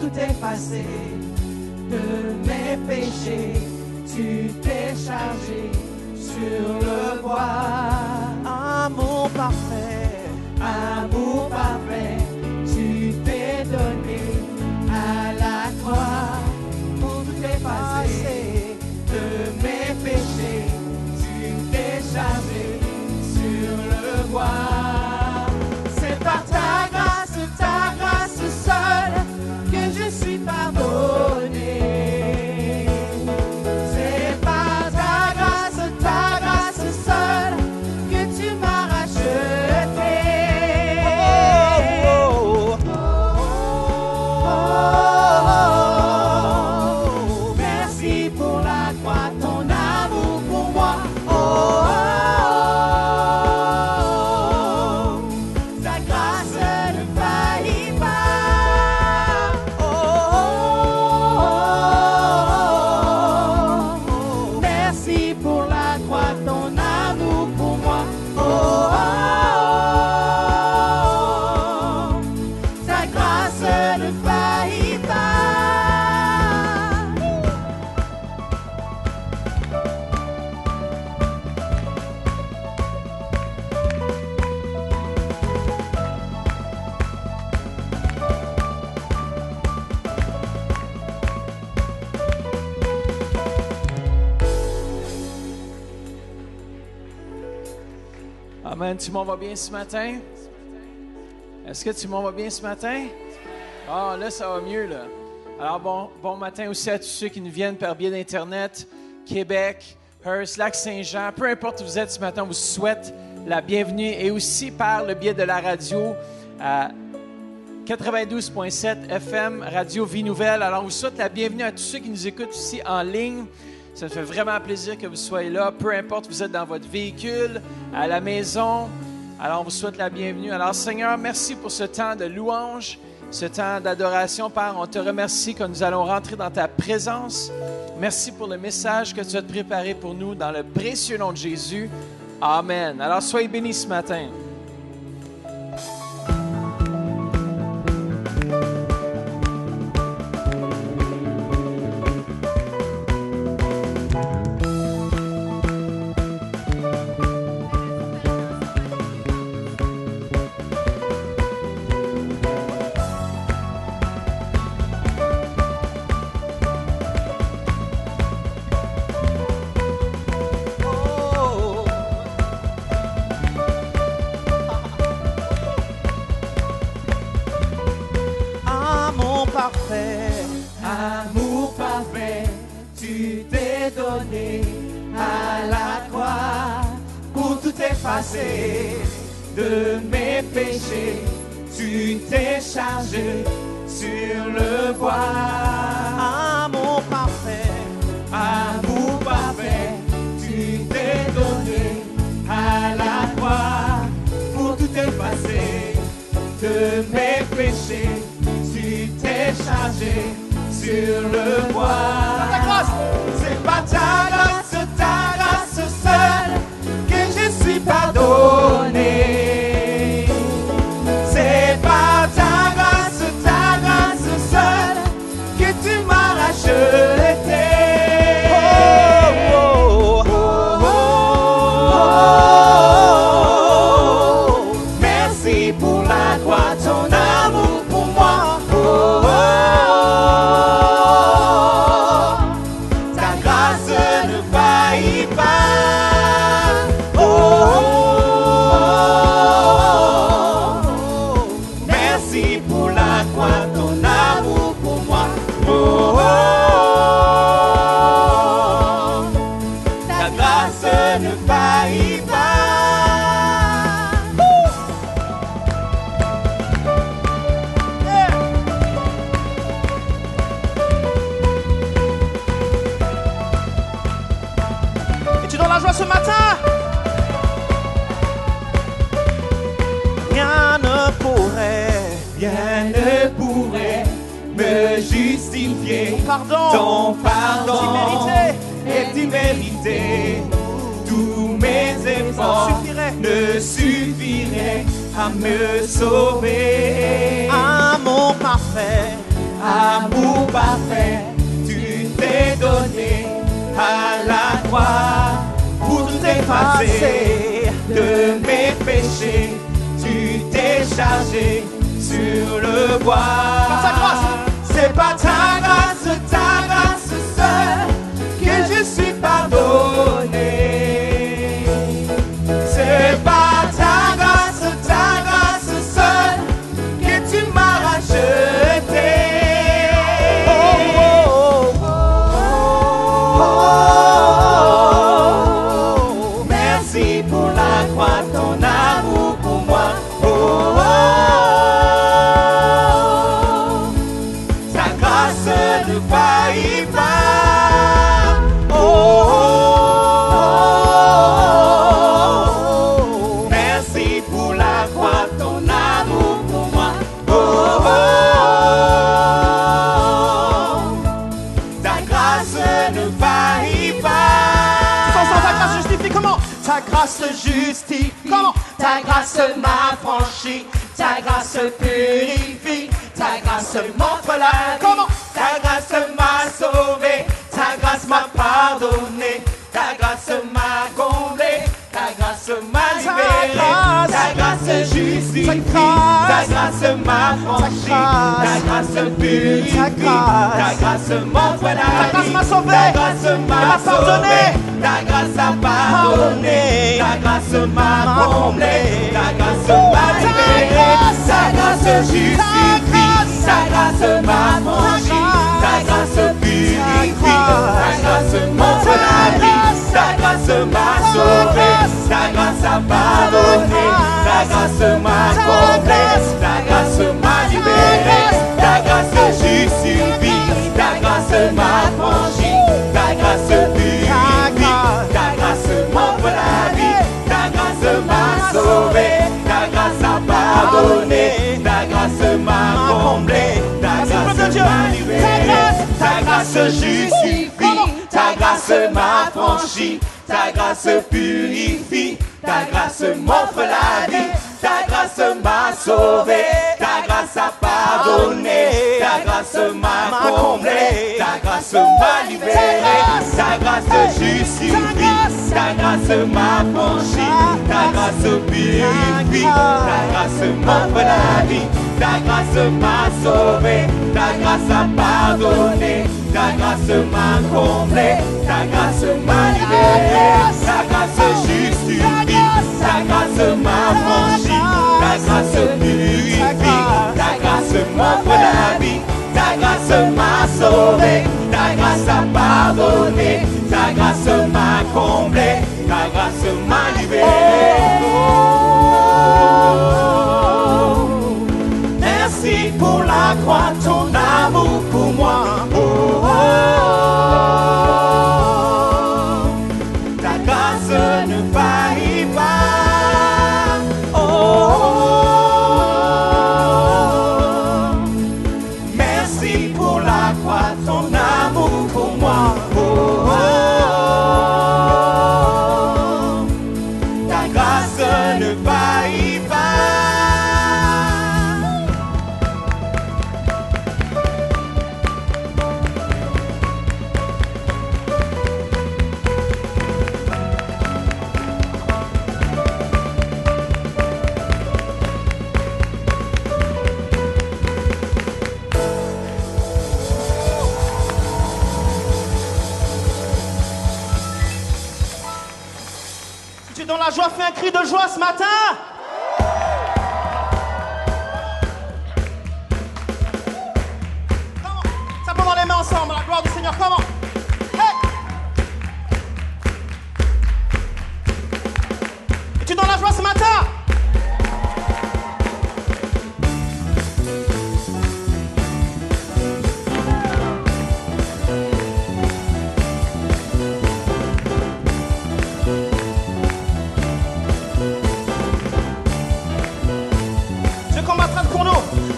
tout effacer de mes péchés. Tu t'es chargé sur le bois. Amour parfait, amour parfait, tu t'es donné à la croix pour tout effacer de mes péchés. Tu t'es chargé sur le bois. C'est par ta grâce seule que je suis pardonné. C'est par ta grâce seule que tu m'as racheté. Merci pour la croix, ton amour pour moi. Ta grâce ne faillit pas. Merci pour la croix, ton amour pour moi. Ta grâce ne faillit pas. Amen. Tu m'en vas bien ce matin? Est-ce que tu m'en vas bien ce matin? Ah, là, ça va mieux, là. Alors, bon matin aussi à tous ceux qui nous viennent par biais d'Internet, Québec, Hearst, Lac-Saint-Jean. Peu importe où vous êtes ce matin, on vous souhaite la bienvenue. Et aussi par le biais de la radio à 92.7 FM, Radio Vie Nouvelle. Alors, on vous souhaite la bienvenue à tous ceux qui nous écoutent aussi en ligne. Ça me fait vraiment plaisir que vous soyez là, peu importe vous êtes dans votre véhicule, à la maison. Alors, on vous souhaite la bienvenue. Alors, Seigneur, merci pour ce temps de louange, ce temps d'adoration. Père, on te remercie que nous allons rentrer dans ta présence. Merci pour le message que tu as préparé pour nous dans le précieux nom de Jésus. Amen. Alors, soyez bénis ce matin. amour parfait, Amour parfait, tu t'es donné à la croix pour tout effacer de mes péchés. Tu t'es chargé sur le bois. amour parfait, tu t'es donné à la croix pour tout effacer de mes péchés. Tu t'es chargé sur le bois. C'est par ta grâce seule que je suis pardonné. C'est par ta grâce seule que tu m'as racheté. Merci pour la croix, ton amour pour moi. Ta grâce ne faillit pas. Merci pour la croix, ton amour pour moi. Ta grâce ne faillit pas. Es-tu dans la joie ce matin? Rien ne pourrait Me justifier. pardon, Ton pardon Immérité. est immérité. Tous mes efforts ne suffiraient à me sauver. amour parfait, amour parfait, tu t'es donné à la croix pour tout effacer de mes péchés. Tu t'es chargé sur le bois. Par ta grâce, c'est par ta grâce seule que je suis pardonné. C'est par ta grâce seule que tu m'as racheté. Merci pour la croix, ton amour pour moi. Ta grâce ne faillit pas. Merci pour la croix, ton amour pour moi. Ta grâce ne faillit pas. Ta grâce justifie comment? Ta grâce justifie comment? Ta grâce m'a franchi, ta grâce purifie, ta grâce m'offre la vie. Comment? Ta grâce m'a sauvé, ta grâce m'a pardonné, ta grâce m'a comblé, ta grâce m'a libéré. Ta grâce justifie, ta grâce m'a franchi, ta grâce purifie, ta grâce m'offre la vie. Ta grâce m'a sauvé, ta grâce m'a pardonné, ta grâce a pardonné, ta grâce m'a comblé, ta grâce m'a libéré. Ta grâce justifie, ta grâce m'a franchi, ta grâce purifie, ta grâce m'offre la vie. Ta grâce m'a sauvé, ta grâce a pardonné, ta grâce m'a comblé, ta grâce m'a libéré. Ta grâce justifie, ta grâce m'a franchi, ta grâce purifie, ta grâce m'offre la vie. Ta grâce m'a sauvé, ta grâce a pardonné, ta grâce m'a comblé, ta grâce m'a libéré. Ta grâce justifie, ta grâce m'a franchi, ta grâce purifie, ta grâce m'offre la vie. Ta grâce m'a sauvé, ta grâce a pardonné, ta grâce m'a comblé, ta grâce m'a libéré. Ta grâce justifie, ta grâce m'a franchi, ta grâce purifie, ta grâce m'offre la vie. Ta grâce m'a sauvé, ta grâce a pardonné, ta grâce m'a comblé, ta grâce m'a libéré. Ta grâce justifie, ta grâce m'a franchi, ta grâce purifie, ta grâce m'offre la vie. Ta grâce m'a sauvé, ta grâce a pardonné, ta grâce m'a comblé, ta grâce m'a libéré. Merci pour la croix, ton amour pour moi. Ta grâce ne faillit pas. Merci pour la croix, ton amour pour moi. Ta grâce ne faillit pas. Si tu es dans la joie, fais un cri de joie ce matin. Comment? Simplement les mains ensemble, à la gloire du Seigneur. Comment? Hey! Es-tu dans la joie ce matin?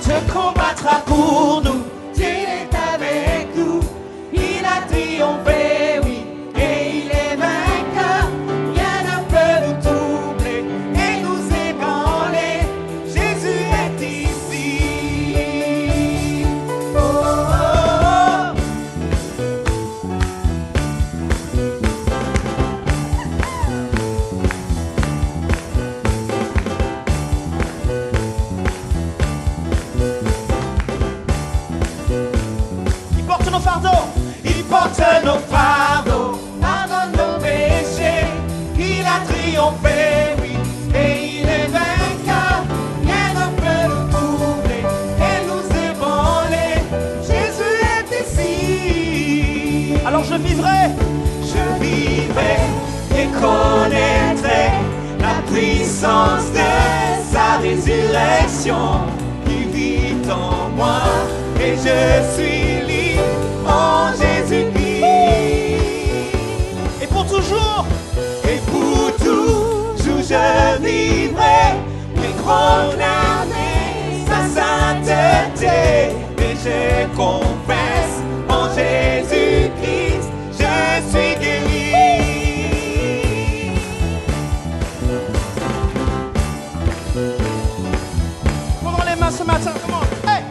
Te combattra pour nous, il est avec nous, il a triomphé, oui, et il est vainqueur. Rien ne peut nous troubler et nous ébranler. Jésus est ici. Oh, vivrai et connaîtrai la puissance de sa résurrection qui vit en moi et je suis libre en Jésus-Christ. Et pour toujours je vivrai et condamner sa sainteté et je confesse en Jésus-Christ, je suis guéri. Levons les mains ce matin, comment? Hey!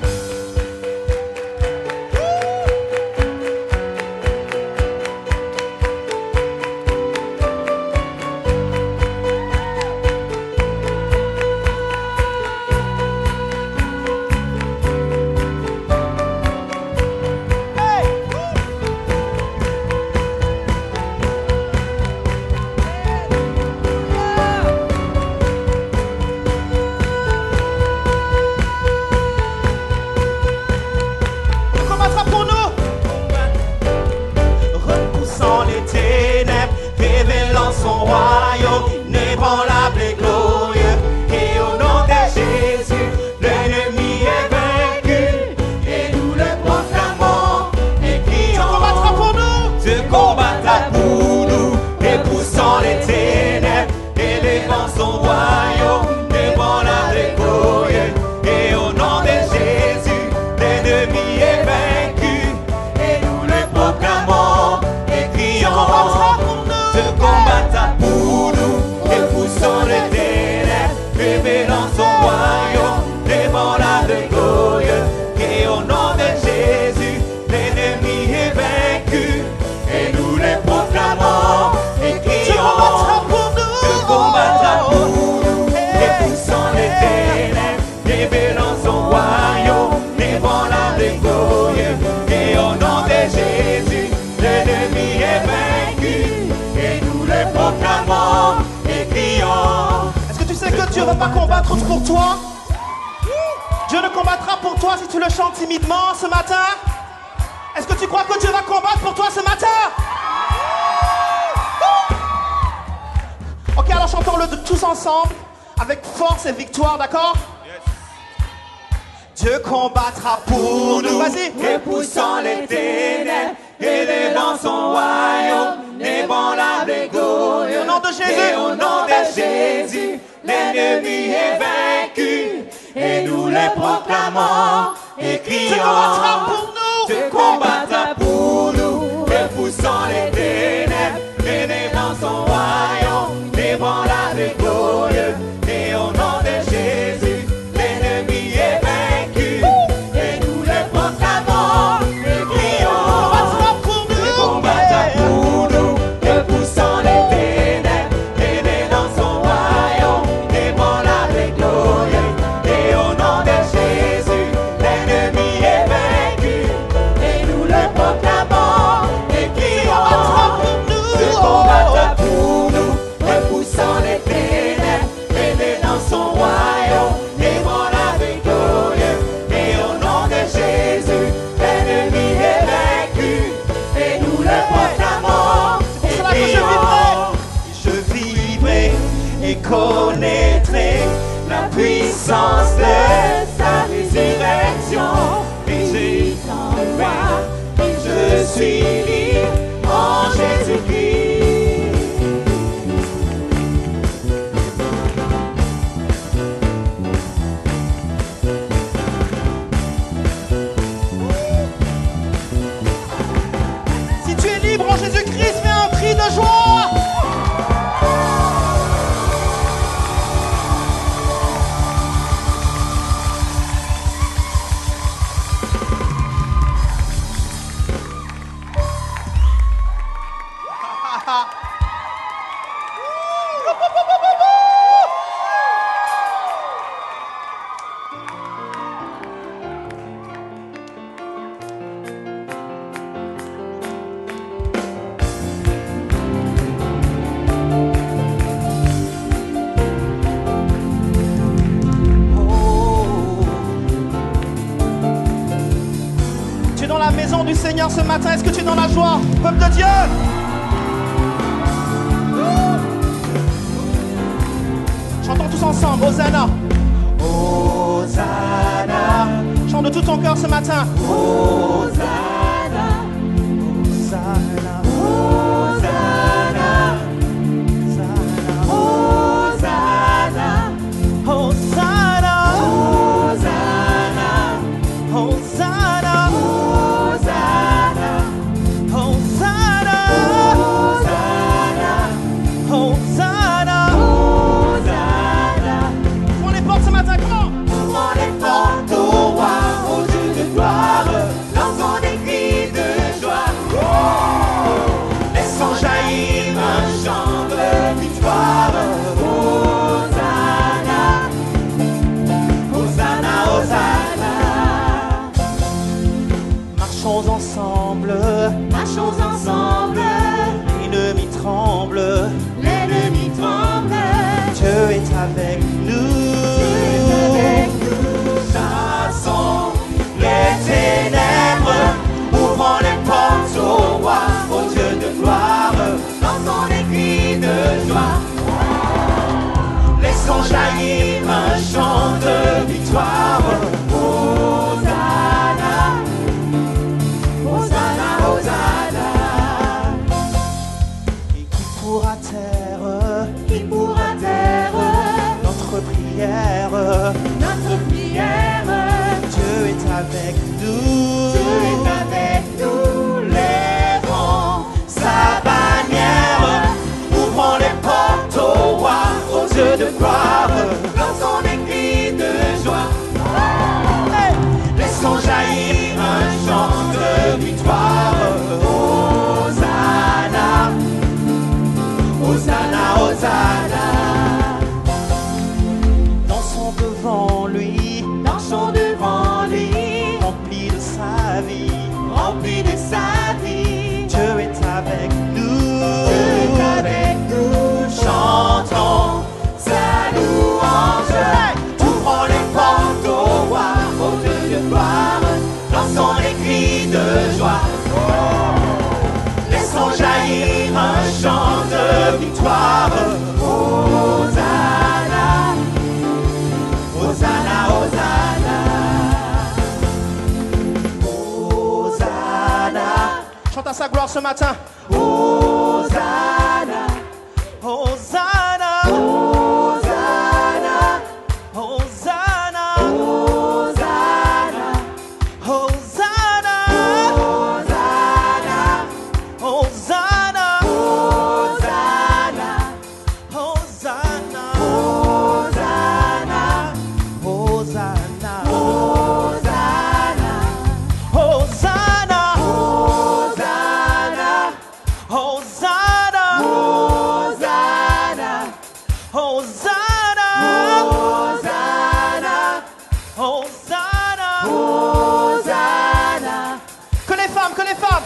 Dieu ne va pas combattre pour toi. Dieu ne combattra pour toi si tu le chantes timidement ce matin. Est-ce que tu crois que Dieu va combattre pour toi ce matin? Ok, alors chantons-le tous ensemble avec force et victoire, d'accord? Dieu combattra pour nous. Vas-y. Repoussant les ténèbres, élevant son royaume, ébranlable et au nom de Jésus. Et au nom de Jésus, l'ennemi est vaincu et nous le proclamons et crions. Dieu combattra pour nous. Dieu combattra pour nous. Repoussant les ténèbres, élevant son royaume, ébranlable et glorieux. Et au nom de Jésus, l'ennemi est vaincu et nous le proclamons et crions. Dieu combattra pour nous. Repoussant les ténèbres, élevant son royaume, ébranlable et glorieux. Et au nom de Jésus, l'ennemi est vaincu et nous le proclamons et crions. Dieu combattra pour nous. Repoussant les ténèbres, élevant son royaume, ébranlable et glorieux. Et au nom de Jésus, l'ennemi est vaincu et nous le proclamons et crions. Je vivrai et connaîtrai la puissance de sa résurrection. Et je suis libre en Jésus-Christ. Si tu es libre en Jésus-Christ, fais un cri de joie. Tu es dans la maison du Seigneur ce matin. Est-ce que tu es dans la joie, peuple de Dieu? tous ensemble, Hosanna. Hosanna. Chante de tout ton cœur ce matin. Hosanna, Hosanna. Hosanna, Hosanna, Hosanna. Hosanna, Hosanna. Hosanna, Hosanna. Hosanna, Hosanna. Hosanna. On les porte ce matin, comment? Ouvrons les portes au roi, au Dieu de gloire, lançons des cris de joie. Laissons jaillir un chant de victoire. Hosanna, Hosanna, Hosanna. Marchons ensemble, Marchons ensemble, l'ennemi tremble, l'ennemi tremble. Dieu est avec nous. Avec nous, Chassons les ténèbres, ouvrons les portes au roi, au Dieu de gloire. lançons des cris de joie. Laissons jaillir un chant de victoire. Hosanna, Hosanna, Hosanna. Et qui pourra taire Qui pourra taire notre prière? notre prière? Dieu est avec nous. Dieu est avec nous, lèvons Sa bannière, ouvrons les portes au roi, au Dieu de gloire. lançons des cris de joie. Hey! Laissons jaillir un chant de victoire. Hosanna, Hosanna, Hosanna. Dansons devant lui, Dansons devant lui, rempli de sa vie. rempli de sa vie. Dieu est avec nous. Dieu est avec nous, Chantons sa louange. ouvrons les portes au roi, Au Dieu de gloire, lançons les cris de joie. Laissons jaillir un chant de victoire. Hosanna, Hosanna, Hosanna. Hosanna. Chante à sa gloire ce matin. Hosanna, Hosanna. Hosanna, Hosanna. Hosanna, Hosanna. Hosanna, Hosanna. Hosanna, Hosanna. Hosanna, Hosanna. Hosanna, Hosanna. Hosanna, Hosanna. Hosanna, Hosanna. Hosanna, Hosanna. Hosanna, Que les femmes, que les femmes.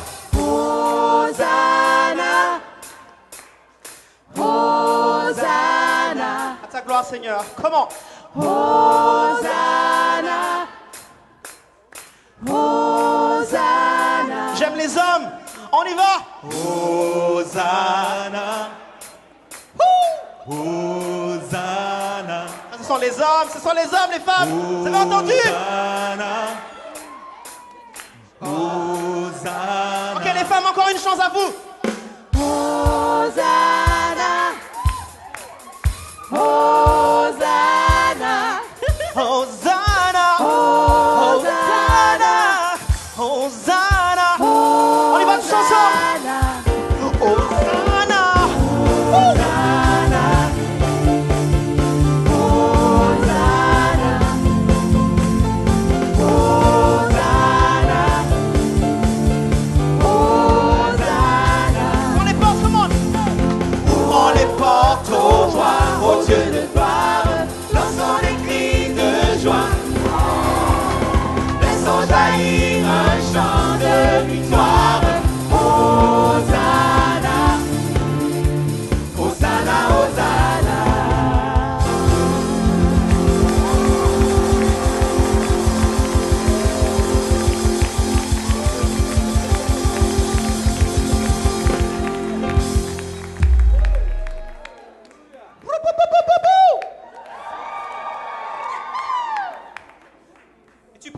Hosanna, Hosanna, À ta gloire, Seigneur. Comment? Hosanna, Hosanna. J'aime les hommes. On y va. Hosanna. Hosanna. Ce sont les hommes, ce sont les hommes, les femmes. Vous avez entendu? Hosanna. Ok, les femmes, encore une chance à vous. Hosanna, Hosanna, Hosanna. Hosanna. Hosanna. On y va tous ensemble. Hosanna. Hosanna, Hosanna, Hosanna, Hosanna. On les porte, comment? Ouvrons les portes au roi, au Dieu de gloire. Lançons des cris de joie.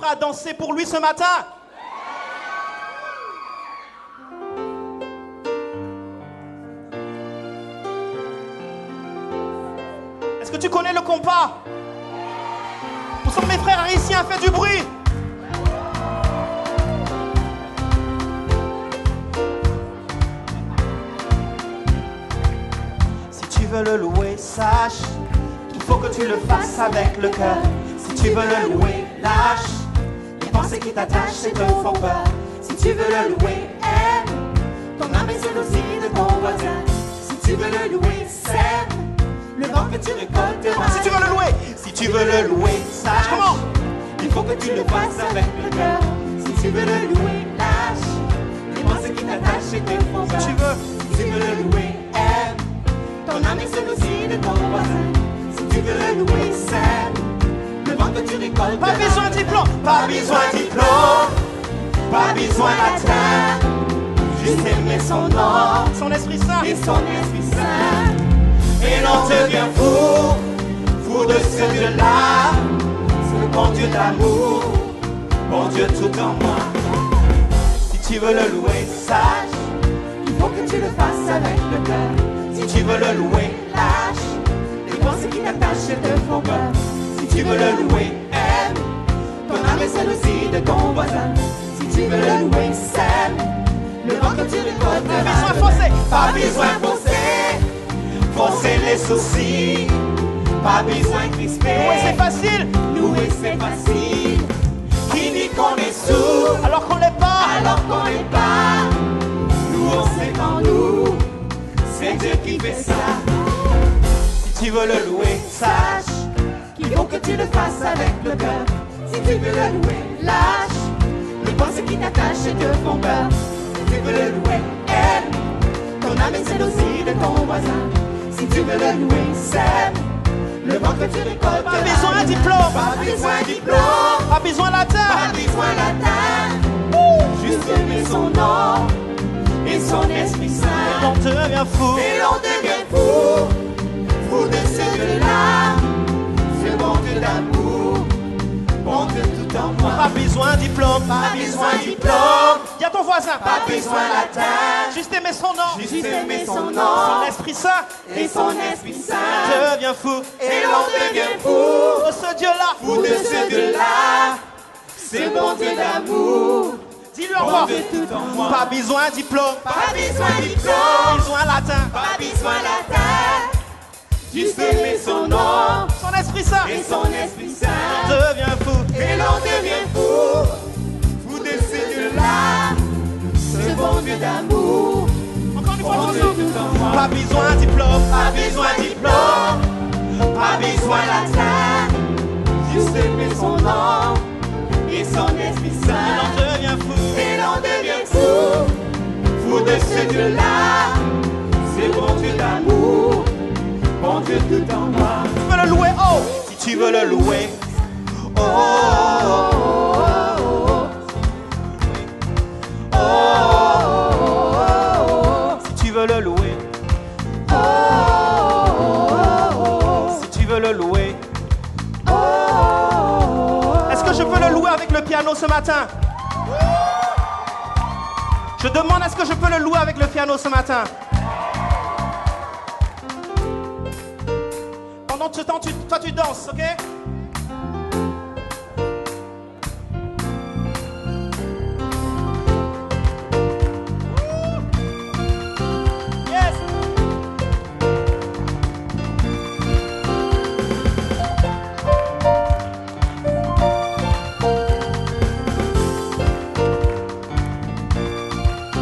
prêt à danser pour lui ce matin? Est-ce que tu connais le compas? Où sont mes frères haïtiens? Faites du bruit! Si tu veux le louer, sache qu'il faut que tu le fasses avec le cœur. Si tu veux le louer, lâche les pensées qui t'attachent et te font peur. Si tu veux le louer, aime ton âme et celle aussi de ton voisin. Si tu veux le louer, sème le vent que tu récolteras. Si tu veux le louer, si tu veux le louer, sache comment il faut que tu le fasses avec le cœur. Si tu veux le louer, lâche les pensées qui t'attachent et te font peur. Si tu veux le louer, aime ton âme est celle aussi de ton voisin. Si tu veux le louer, sème le vent que tu récoltes. Pas besoin de diplôme, pas besoin de diplôme, pas besoin latin. Juste aimer son nom, son Esprit Saint et son Esprit Saint. Et l'on devient fou, fou de ce Dieu-là. C'est le bon Dieu d'amour, bon Dieu tout en moi. Si tu veux le louer, sache il faut que tu le fasses avec le cœur. Si tu veux le louer, lâche les pensées qui t'attachent et te font peur. Si tu veux le louer, aime ton âme et celle aussi de ton voisin. Si tu veux le louer, sème le vent que tu récoltes. Pas besoin de forcer, pas besoin de forcer, forcer les soucis, pas besoin de crisper. Louer c'est facile, louer c'est facile. Qui dit qu'on est sourd alors qu'on l'est pas, alors qu'on l'est pas. Nous on sait qu'en nous c'est Dieu qui fait ça. Si tu veux le louer, sache qu'il faut que tu le fasses avec le cœur. Si tu veux le louer, lâche les pensées qui t'attachent et te font peur. Si tu veux le louer, aime ton âme et celle aussi de ton voisin. Si tu veux le louer, sème le vent que tu récoltes. Pas besoin de diplôme, pas besoin de diplôme, pas besoin latin, pas besoin latin. Juste aimer son nom et son Esprit Saint. Et l'on devient fou, et l'on devient fou, fou de ce Dieu-là. Ce bon Dieu d'amour, bon Dieu tout en moi. Pas besoin de diplôme, pas besoin de diplôme. Y'a ton voisin, pas besoin latin. Juste aimer son nom, juste aimer son nom, son Esprit Saint et son Esprit Saint. Devient fou, et l'on devient fou de ce Dieu-là, fou de ce Dieu-là. Ce bon Dieu d'amour. Dis-le encore. Pas besoin de diplôme, pas besoin de diplôme, pas besoin latin, pas besoin latin. Juste aimer son nom, son Esprit Saint et son Esprit Saint. Devient fou, et l'on devient fou, fou de ce Dieu-là, ce bon Dieu d'amour. Encore une fois, pas besoin de diplôme, pas besoin de diplôme, pas besoin latin. Juste aimer son nom et son Esprit Saint. Et l'on devient fou, et l'on devient fou, fou de ce Dieu-là, c'est bon Dieu d'amour, bon Dieu tout en moi. Tu veux le louer, oh, si tu veux le louer, oh, oh, oh, oh, oh, si tu veux le louer, oh, si tu veux le louer. Est-ce que je peux le louer avec le piano ce matin? Je demande, est-ce que je peux le louer avec le piano ce matin? Pendant ce temps, toi tu danses, ok? Yes!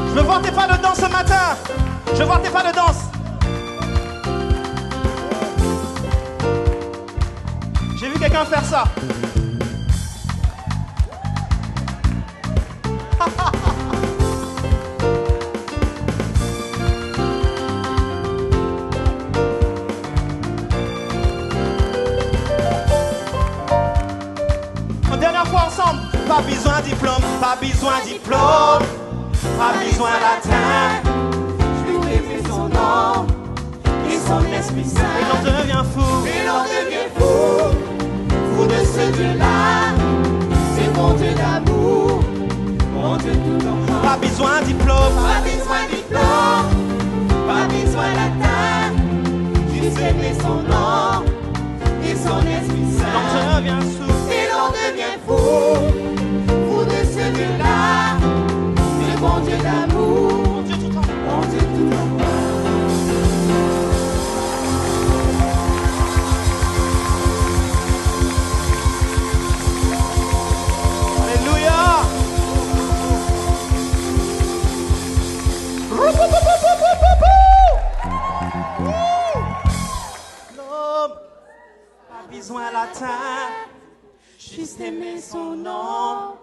Je veux voir tes pas de danse ce matin. Je veux voir tes pas de danse. J'ai vu quelqu'un faire ça. Une dernière fois ensemble. Pas besoin de diplôme, pas besoin de diplôme, pas besoin latin. Je lui fais son nom et son Esprit Saint. Et l'on devient fou, et l'on devient fou, fou de ce Dieu-là. C'est bon Dieu Dieu tout en moi. Pas besoin de diplôme, Pas besoin de diplôme, pas besoin latin, juste aimer son nom et son Esprit l'on Saint. devient sous. Et l'on devient fou de ce Dieu-là, ce bon Dieu d'amour, Mon Dieu tout en moi. bon Dieu tout en moi. Alléluia. L'homme, pas besoin latin, juste aimer son nom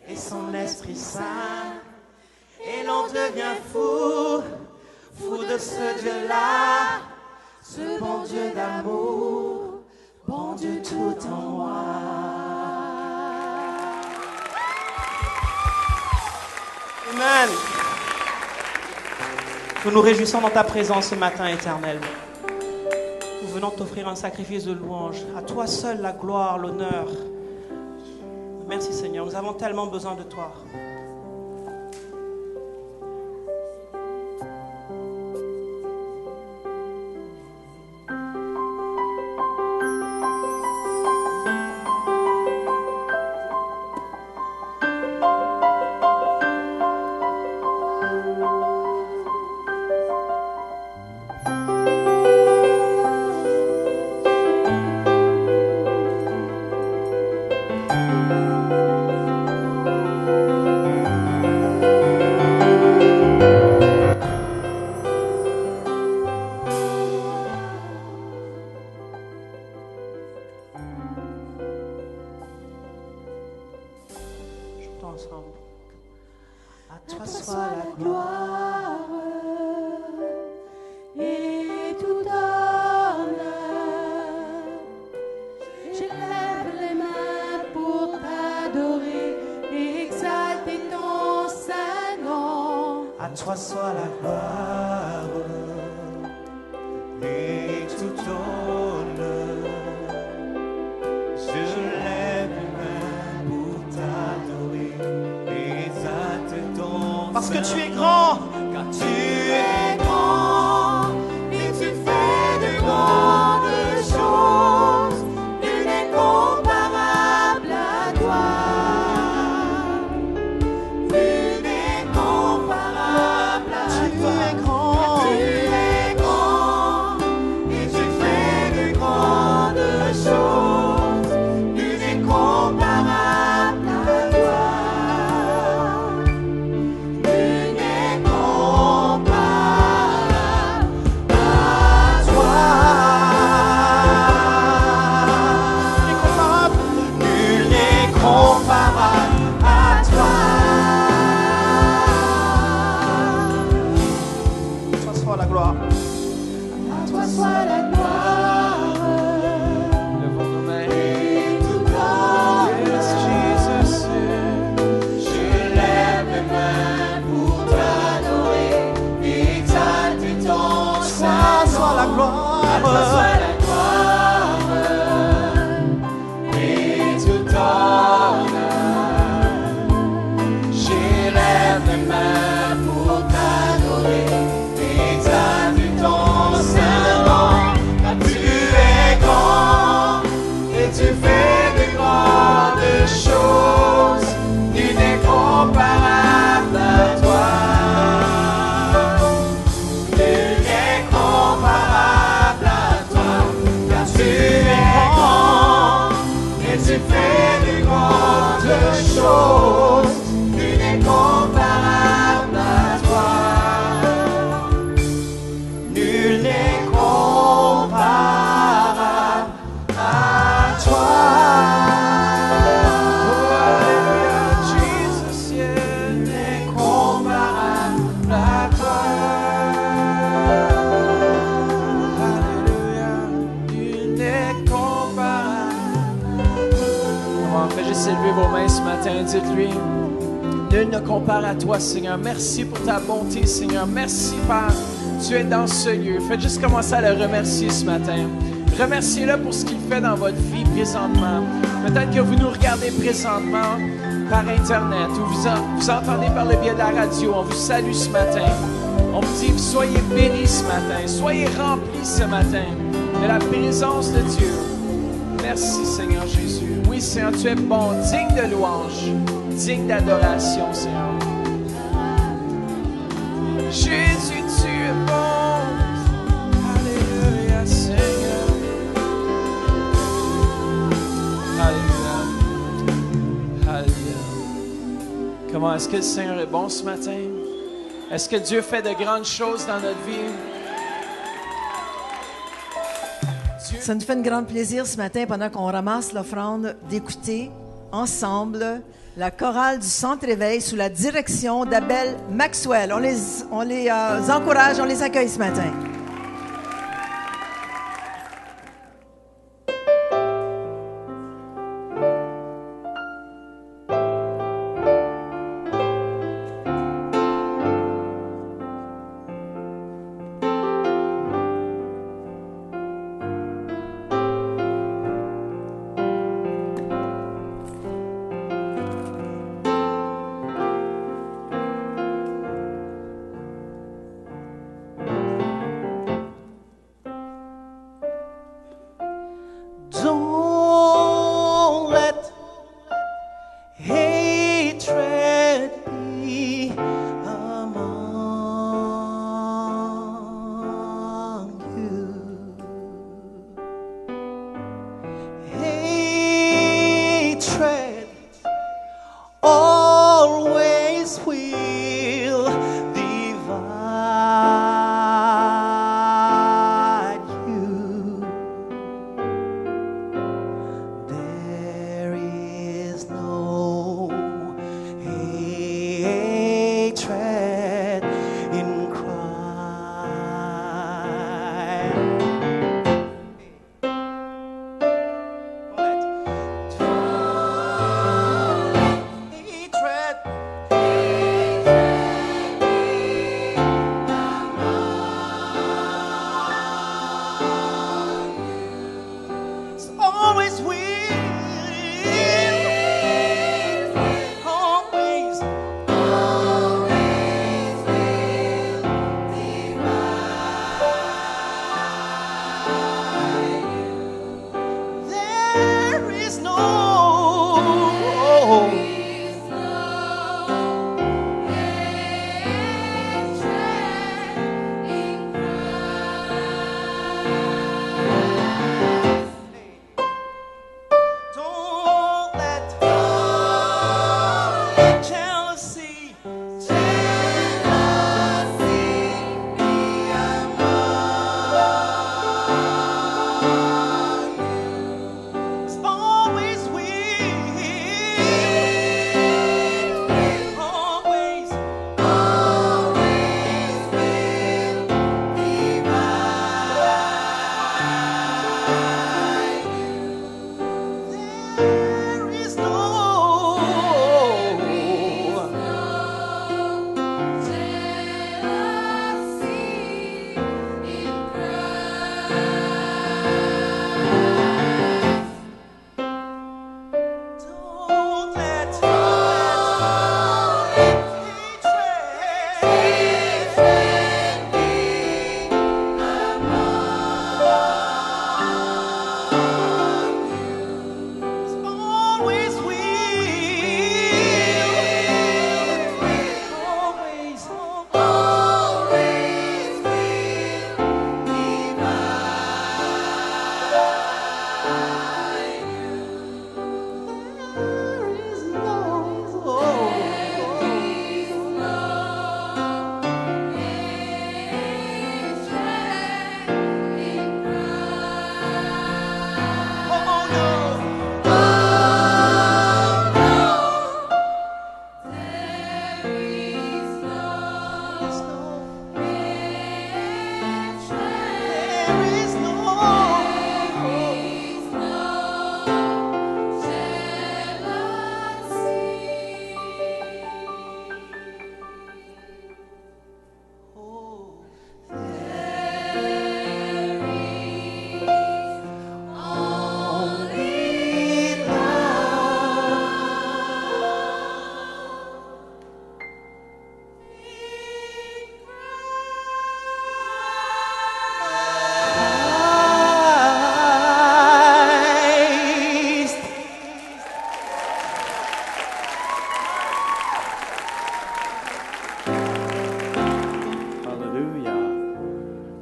et son Esprit Saint. Et l'on devient fou de ce Dieu-là, ce bon Dieu d'amour, bon Dieu tout en moi. Amen. Nous nous réjouissons dans ta présence ce matin, Éternel. Nous venons t'offrir un sacrifice de louange. À toi seul la gloire, l'honneur. Merci Seigneur, nous avons tellement besoin de toi. Chantons ensemble. À toi soit la gloire. Et tout honneur, je lève les mains pour t'adorer et exalter ton saint nom. À toi soit la gloire et tout honneur. Je lève les mains pour t'adorer et exalter ton parce que tu es grand, car tu es Grand, et tu fais de grandes choses, nul n'est comparable à toi. Nul n'est comparable à tu toi. es grand. Tu es grand, et tu fais de grandes choses, nul n'est comparable à toi. Nul n'est comparable à toi. Incomparable. Nul n'est comparable à toi. À toi soit la gloire. À toi soit la gloire. Levons nos mains. Et tout honneur. Yes, Jesus. Je lève mes mains pour t'adorer et exalter ton saint Soit la nom. gloire. À toi soit la gloire et tout honneur. J'élève mes mains pour t'adorer et exalter ton saint nom. Car tu es grand et tu fais de grandes choses. Nul n'est comparable à toi. Nul n'est comparable à toi. Car tu es grand et tu fais de grandes choses. Nul n'est comparable à toi. Nul n'est comparable à toi. Jesus, yeah. Nul n'est comparable à toi. Alléluia. Nul n'est comparable. Comment faites juste élever vos mains ce matin, dites-lui. Nul ne compare à toi, Seigneur. Merci pour ta bonté, Seigneur. Merci, Père. Tu es dans ce lieu. Faites juste commencer à le remercier ce matin. Remerciez-le pour ce qu'il fait dans votre vie présentement. Peut-être que vous nous regardez présentement par Internet ou vous entendez par le biais de la radio. On vous salue ce matin. On vous dit, soyez bénis ce matin. Soyez remplis ce matin de la présence de Dieu. Merci, Seigneur Jésus. Oui, Seigneur, tu es bon, digne de louange, digne d'adoration, Seigneur. Jésus, tu es bon. Alléluia, Seigneur. Alléluia. Alléluia. Comment est-ce que le Seigneur est bon ce matin? Est-ce que Dieu fait de grandes choses dans notre vie? Ça nous fait un grand plaisir ce matin, pendant qu'on ramasse l'offrande, d'écouter ensemble la chorale du Centre Éveil sous la direction d'Abel Maxwell. On les encourage, on les accueille ce matin.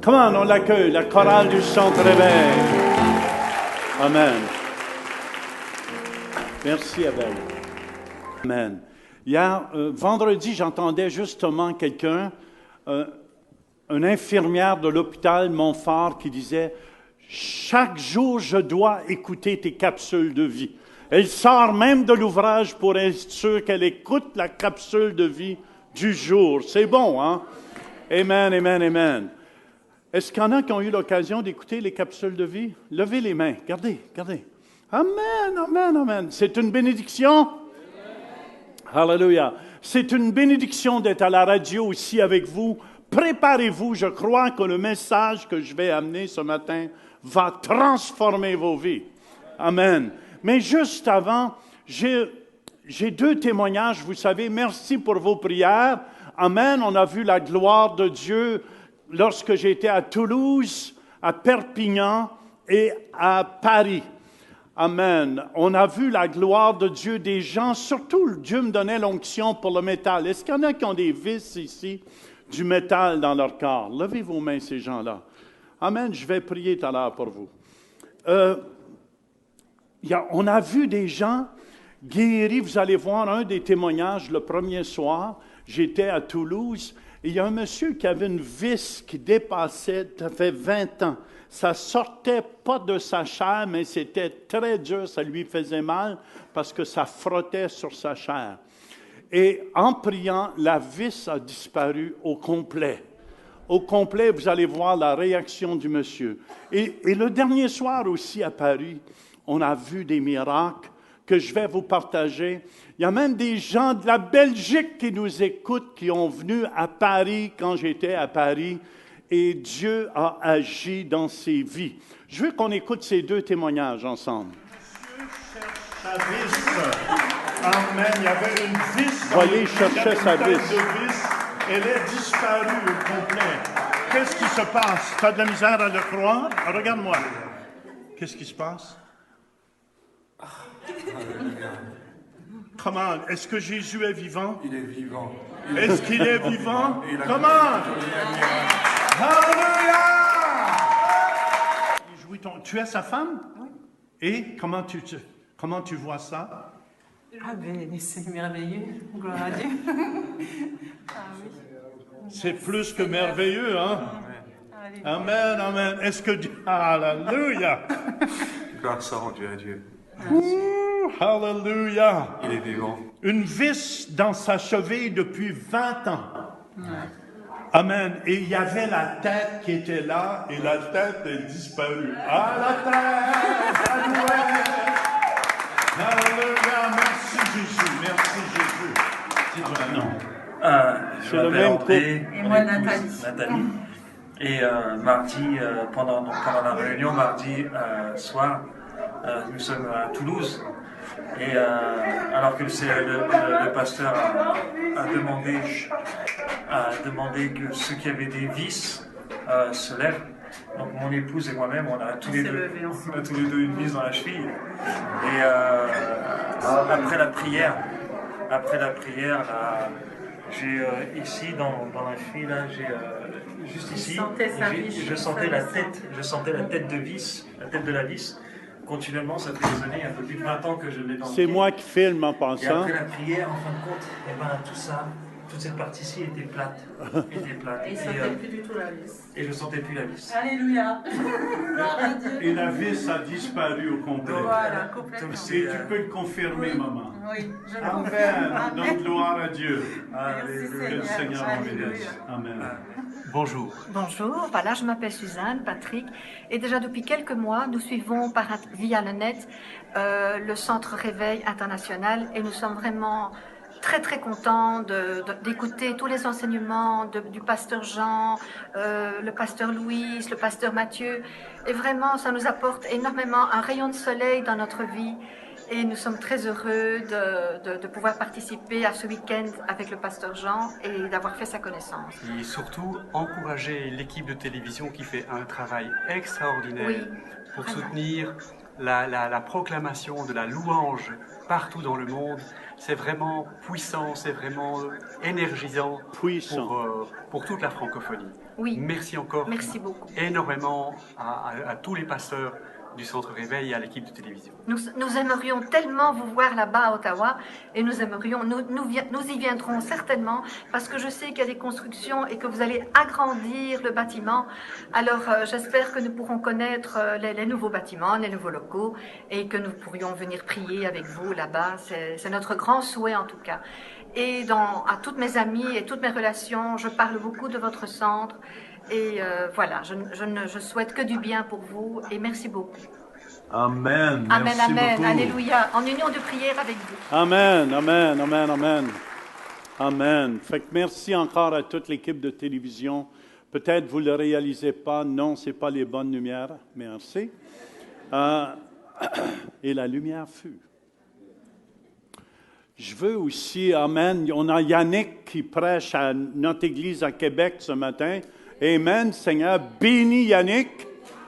Comment on l'accueille, la chorale du Centre Réveil. Amen. Merci, Abel. Amen. Hier, vendredi, j'entendais justement quelqu'un, une infirmière de l'hôpital Montfort qui disait « Chaque jour, je dois écouter tes capsules de vie. » Elle sort même de l'ouvrage pour être sûre qu'elle écoute la capsule de vie du jour. C'est bon, hein? Amen, amen, amen. Est-ce qu'il y en a qui ont eu l'occasion d'écouter les capsules de vie? Levez les mains. Regardez, regardez. Amen, amen, amen. C'est une bénédiction? Alléluia. C'est une bénédiction d'être à la radio ici avec vous. Préparez-vous. Je crois que le message que je vais amener ce matin va transformer vos vies. Amen. Mais juste avant, j'ai 2 témoignages. Vous savez, merci pour vos prières. Amen. On a vu la gloire de Dieu lorsque j'étais à Toulouse, à Perpignan et à Paris. Amen. On a vu la gloire de Dieu des gens. Surtout, Dieu me donnait l'onction pour le métal. Est-ce qu'il y en a qui ont des vis ici, du métal dans leur corps? Levez vos mains, ces gens-là. Amen. Je vais prier tout à l'heure pour vous. On a vu des gens guéris. Vous allez voir un des témoignages le premier soir. J'étais à Toulouse. Et il y a un monsieur qui avait une vis qui dépassait, ça fait 20 ans. Ça sortait pas de sa chair, mais c'était très dur, ça lui faisait mal parce que ça frottait sur sa chair. Et en priant, la vis a disparu au complet. Au complet, vous allez voir la réaction du monsieur. Et le dernier soir aussi à Paris, on a vu des miracles que je vais vous partager. Il y a même des gens de la Belgique qui nous écoutent, qui ont venu à Paris quand j'étais à Paris. Et Dieu a agi dans ces vies. Je veux qu'on écoute ces 2 témoignages ensemble. Monsieur cherche sa vis. Amen. Il y avait une vis. Voyez, cherchait sa vis. Elle est disparue au complet. Qu'est-ce qui se passe? Tu as de la misère à le croire? Regarde-moi. Qu'est-ce qui se passe? Comment? Est-ce que Jésus est vivant? Il est vivant. Est-ce qu'il est vivant? Comment? Alléluia! Tu es sa femme? Oui. Et comment tu vois ça? Ah ben c'est merveilleux, gloire à Dieu. Ah oui. C'est plus que merveilleux, hein? Amen, amen. Est-ce que Dieu... Alléluia! Gloire soit rendue à Dieu. Alléluia! Il est vivant. Une vis dans sa cheville depuis 20 ans. Ouais. Amen. Et il y avait la tête qui était là, et la tête est disparue. Ah, la tête! Alléluia! Merci Jésus, merci Jésus. C'est ton nom. Je m'appelle André. Et moi, Nathalie. Et mardi, pendant la réunion, mardi soir, nous sommes à Toulouse. Et alors que le pasteur a demandé que ceux qui avaient des vis se lèvent. Donc mon épouse et moi-même, on a tous les deux une vis dans la cheville. Et après la prière, là, j'ai ici dans la cheville, là, j'ai juste ici, je sentais la tête de vis, la tête de la vis. Continuellement, ça fait des années, un peu plus de 20 ans que je l'ai dans le pied. C'est moi qui filme en Et pensant. après la prière, en fin de compte, tout ça, toute cette partie-ci était plate. Et il ne sentait plus du tout la vis. Et je ne sentais plus la vis. Alléluia. Gloire à Dieu. Et la vis a disparu au complet. Voilà, complètement. Et tu peux le confirmer, maman. Oui, je le Amen. confirme. Donc, gloire à Dieu. Merci Que le Seigneur en Alléluia. bénisse. Amen. Bonjour. Bonjour, voilà, je m'appelle Suzanne, Patrick, et déjà depuis quelques mois, nous suivons via le net le Centre Réveil International, et nous sommes vraiment très très contents d'écouter tous les enseignements du pasteur Jean, le pasteur Louis, le pasteur Mathieu, et vraiment ça nous apporte énormément un rayon de soleil dans notre vie. Et nous sommes très heureux de pouvoir participer à ce week-end avec le pasteur Jean et d'avoir fait sa connaissance. Et surtout, encourager l'équipe de télévision qui fait un travail extraordinaire pour soutenir la proclamation de la louange partout dans le monde. C'est vraiment puissant, c'est vraiment énergisant pour toute la francophonie. Oui. Merci encore. Merci beaucoup. Énormément à tous les pasteurs du Centre Réveil et à l'équipe de télévision. Nous aimerions tellement vous voir là-bas à Ottawa et nous y viendrons certainement parce que je sais qu'il y a des constructions et que vous allez agrandir le bâtiment. Alors j'espère que nous pourrons connaître les nouveaux bâtiments, les nouveaux locaux et que nous pourrions venir prier avec vous là-bas. C'est notre grand souhait en tout cas. Et à toutes mes amies et toutes mes relations, je parle beaucoup de votre centre. Et voilà, je souhaite que du bien pour vous et merci beaucoup. Amen. Amen, Merci amen. beaucoup. Alléluia. En union de prière avec vous. Amen, amen, amen, amen. Amen. Fait que merci encore à toute l'équipe de télévision. Peut-être vous ne le réalisez pas. Non, ce n'est pas les bonnes lumières. Merci. Et la lumière fut. Je veux aussi, amen, on a Yannick qui prêche à notre église à Québec ce matin. Amen, Seigneur, bénis Yannick.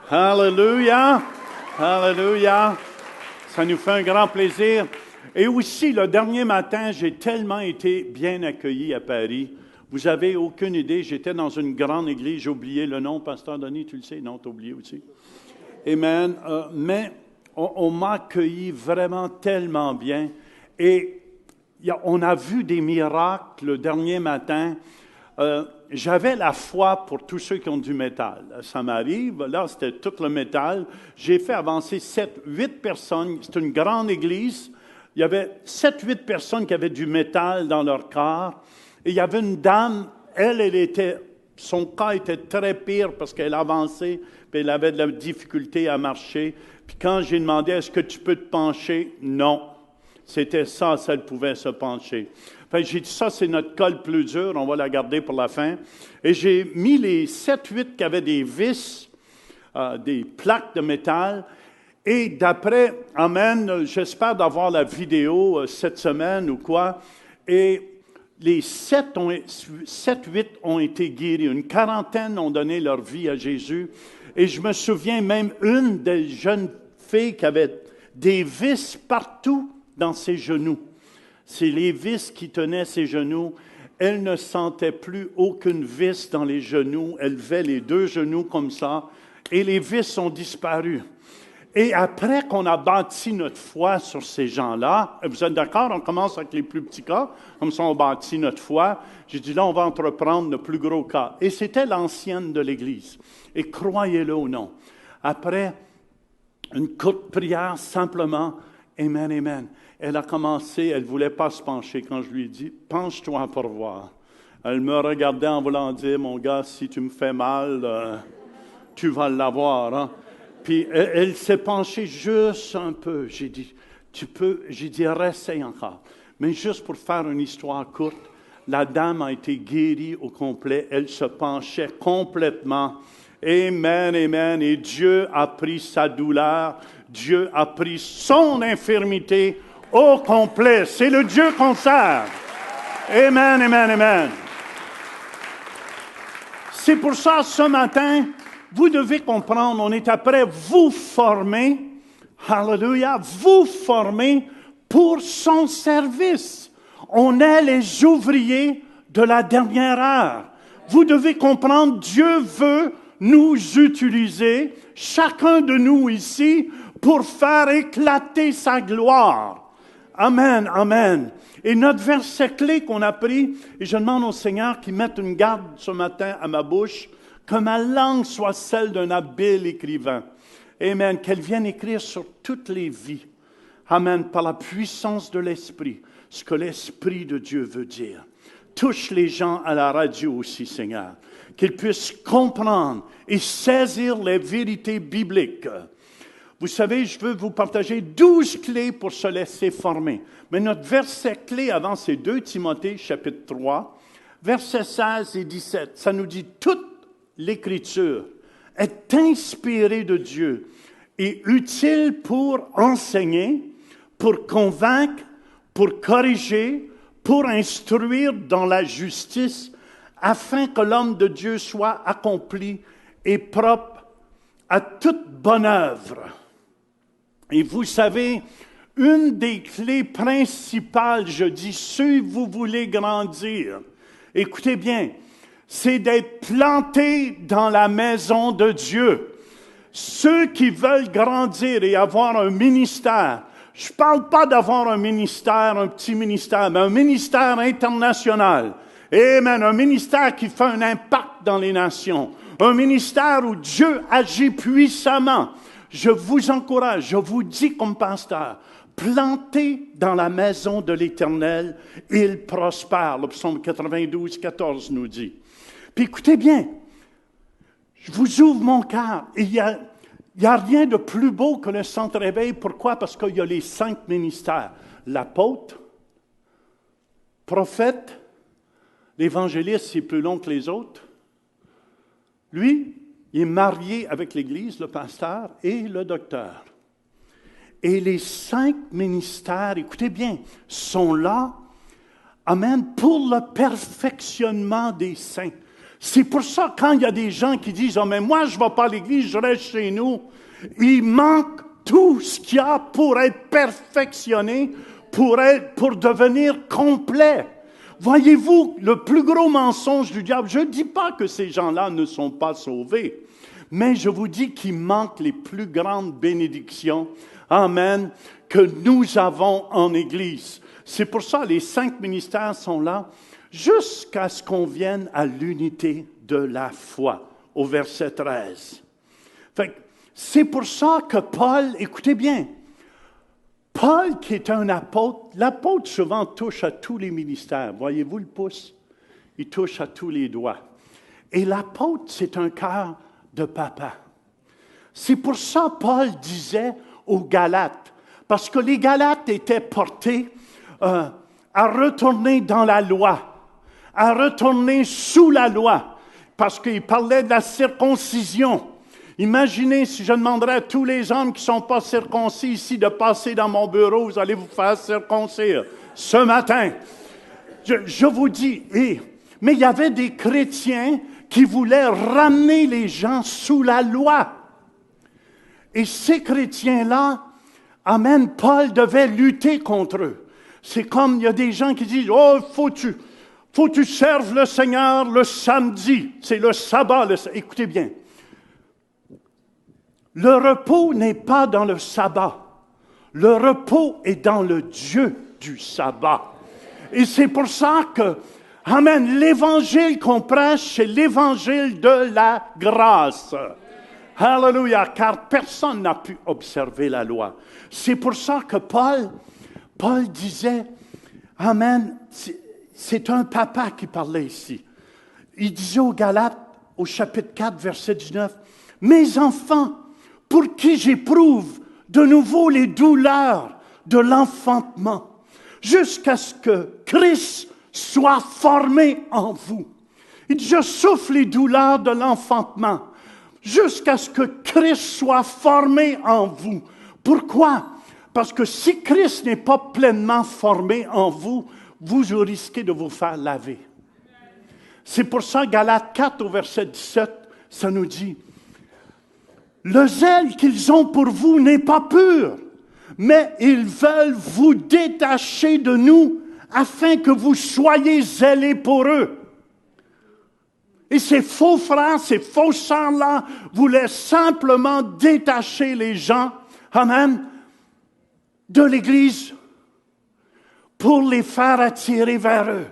Alléluia, alléluia. Ça nous fait un grand plaisir. Et aussi, le dernier matin, j'ai tellement été bien accueilli à Paris. Vous n'avez aucune idée, j'étais dans une grande église, j'ai oublié le nom, Pasteur Denis, tu le sais? Non, tu as oublié aussi. Amen. Mais on m'a accueilli vraiment tellement bien. Et on a vu des miracles le dernier matin. J'avais la foi pour tous ceux qui ont du métal. Ça m'arrive, là, c'était tout le métal. J'ai fait avancer 7-8 personnes. C'est une grande église. Il y avait 7-8 personnes qui avaient du métal dans leur corps. Et il y avait une dame, son cas était très pire parce qu'elle avançait, puis elle avait de la difficulté à marcher. Puis quand j'ai demandé, est-ce que tu peux te pencher? Non. C'était ça, elle pouvait se pencher. Enfin, j'ai dit, ça, c'est notre colle plus dure, on va la garder pour la fin. Et j'ai mis les 7-8 qui avaient des vis, des plaques de métal. Et d'après, amen, j'espère d'avoir la vidéo cette semaine ou quoi. Et les 7-8 ont été guéris. Une quarantaine ont donné leur vie à Jésus. Et je me souviens même une des jeunes filles qui avait des vis partout dans ses genoux. C'est les vis qui tenaient ses genoux. Elle ne sentait plus aucune vis dans les genoux. Elle levait les deux genoux comme ça et les vis ont disparu. Et après qu'on a bâti notre foi sur ces gens-là, vous êtes d'accord, on commence avec les plus petits cas, comme ça on bâtit notre foi. J'ai dit là, on va entreprendre le plus gros cas. Et c'était l'ancienne de l'Église. Et croyez-le ou non, après une courte prière, simplement, amen, amen. Elle a commencé, elle ne voulait pas se pencher. Quand je lui ai dit, penche-toi pour voir. Elle me regardait en voulant dire, mon gars, si tu me fais mal, tu vas l'avoir. Hein? Puis elle s'est penchée juste un peu. J'ai dit, réessaye encore. Mais juste pour faire une histoire courte, la dame a été guérie au complet. Elle se penchait complètement. Amen, amen. Et Dieu a pris sa douleur. Dieu a pris son infirmité au complet. C'est le Dieu qu'on sert. Amen, amen, amen. C'est pour ça, ce matin, vous devez comprendre, on est après vous former, hallelujah, vous former pour son service. On est les ouvriers de la dernière heure. Vous devez comprendre, Dieu veut nous utiliser, chacun de nous ici, pour faire éclater sa gloire. Amen, amen. Et notre verset clé qu'on a pris, et je demande au Seigneur qu'il mette une garde ce matin à ma bouche, que ma langue soit celle d'un habile écrivain. Amen. Qu'elle vienne écrire sur toutes les vies. Amen. Par la puissance de l'Esprit, ce que l'Esprit de Dieu veut dire. Touche les gens à la radio aussi, Seigneur. Qu'ils puissent comprendre et saisir les vérités bibliques. Vous savez, je veux vous partager 12 clés pour se laisser former. Mais notre verset clé avant, c'est 2 Timothée, chapitre 3, versets 16 et 17. Ça nous dit, toute l'Écriture est inspirée de Dieu et utile pour enseigner, pour convaincre, pour corriger, pour instruire dans la justice, afin que l'homme de Dieu soit accompli et propre à toute bonne œuvre. Et vous savez, une des clés principales, je dis, si vous voulez grandir, écoutez bien, c'est d'être planté dans la maison de Dieu. Ceux qui veulent grandir et avoir un ministère, je ne parle pas d'avoir un ministère, un petit ministère, mais un ministère international. Amen, un ministère qui fait un impact dans les nations. Un ministère où Dieu agit puissamment. Je vous encourage, je vous dis comme pasteur, plantez dans la maison de l'Éternel, il prospère. Le psaume 92, 14 nous dit. Puis écoutez bien, je vous ouvre mon cœur. Il y a rien de plus beau que le centre réveil. Pourquoi? Parce qu'il y a les 5 ministères. L'apôtre, prophète, l'évangéliste, c'est plus long que les autres. Lui, il est marié avec l'Église, le pasteur et le docteur. Et les 5 ministères, écoutez bien, sont là, amen, pour le perfectionnement des saints. C'est pour ça, quand il y a des gens qui disent « Ah, mais moi, je ne vais pas à l'Église, je reste chez nous », il manque tout ce qu'il y a pour être perfectionné, pour devenir complet. Voyez-vous, le plus gros mensonge du diable, je ne dis pas que ces gens-là ne sont pas sauvés, mais je vous dis qu'il manque les plus grandes bénédictions, amen, que nous avons en Église. C'est pour ça que les 5 ministères sont là, jusqu'à ce qu'on vienne à l'unité de la foi, au verset 13. C'est pour ça que Paul, écoutez bien, Paul qui est un apôtre, l'apôtre souvent touche à tous les ministères. Voyez-vous le pouce? Il touche à tous les doigts. Et l'apôtre, c'est un cœur de papa. C'est pour ça que Paul disait aux Galates, parce que les Galates étaient portés à retourner dans la loi, à retourner sous la loi, parce qu'il parlait de la circoncision. Imaginez si je demanderais à tous les hommes qui ne sont pas circoncis ici de passer dans mon bureau, vous allez vous faire circoncire ce matin. Je vous dis, mais il y avait des chrétiens qui voulaient ramener les gens sous la loi. Et ces chrétiens-là, amen, Paul devait lutter contre eux. C'est comme, il y a des gens qui disent, « Oh, faut que tu serves le Seigneur le samedi. » C'est le sabbat. Écoutez bien. Le repos n'est pas dans le sabbat. Le repos est dans le Dieu du sabbat. Et c'est pour ça que, amen, l'évangile qu'on prêche, c'est l'évangile de la grâce. Alléluia, car personne n'a pu observer la loi. C'est pour ça que Paul disait, amen, c'est un papa qui parlait ici. Il disait aux Galates, au chapitre 4, verset 19, « Mes enfants, pour qui j'éprouve de nouveau les douleurs de l'enfantement, jusqu'à ce que Christ soit formé en vous. » Il dit, je souffre les douleurs de l'enfantement, jusqu'à ce que Christ soit formé en vous. Pourquoi? Parce que si Christ n'est pas pleinement formé en vous, vous risquez de vous faire laver. C'est pour ça, Galates 4, au verset 17, ça nous dit, « Le zèle qu'ils ont pour vous n'est pas pur, mais ils veulent vous détacher de nous afin que vous soyez zélés pour eux. » Et ces faux frères, ces faux sœurs-là voulaient simplement détacher les gens, amen, de l'Église pour les faire attirer vers eux.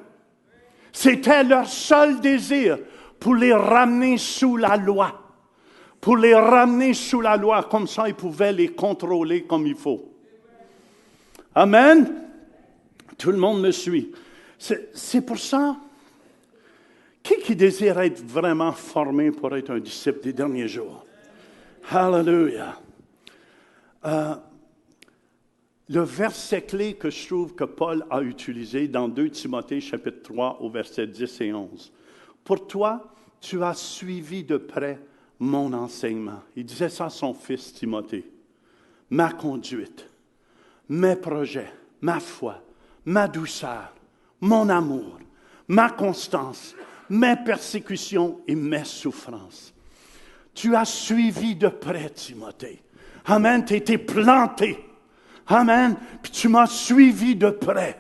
C'était leur seul désir pour les ramener sous la loi. Pour les ramener sous la loi, comme ça ils pouvaient les contrôler comme il faut. Amen. Tout le monde me suit. C'est pour ça. Qui désire être vraiment formé pour être un disciple des derniers jours? Hallelujah. Le verset clé que je trouve que Paul a utilisé dans 2 Timothée, chapitre 3, au verset 10 et 11. « Pour toi, tu as suivi de près mon enseignement. » Il disait ça à son fils Timothée. « Ma conduite, mes projets, ma foi, ma douceur, mon amour, ma constance, mes persécutions et mes souffrances. Tu as suivi de près, Timothée. Amen, tu étais planté. Amen, puis tu m'as suivi de près.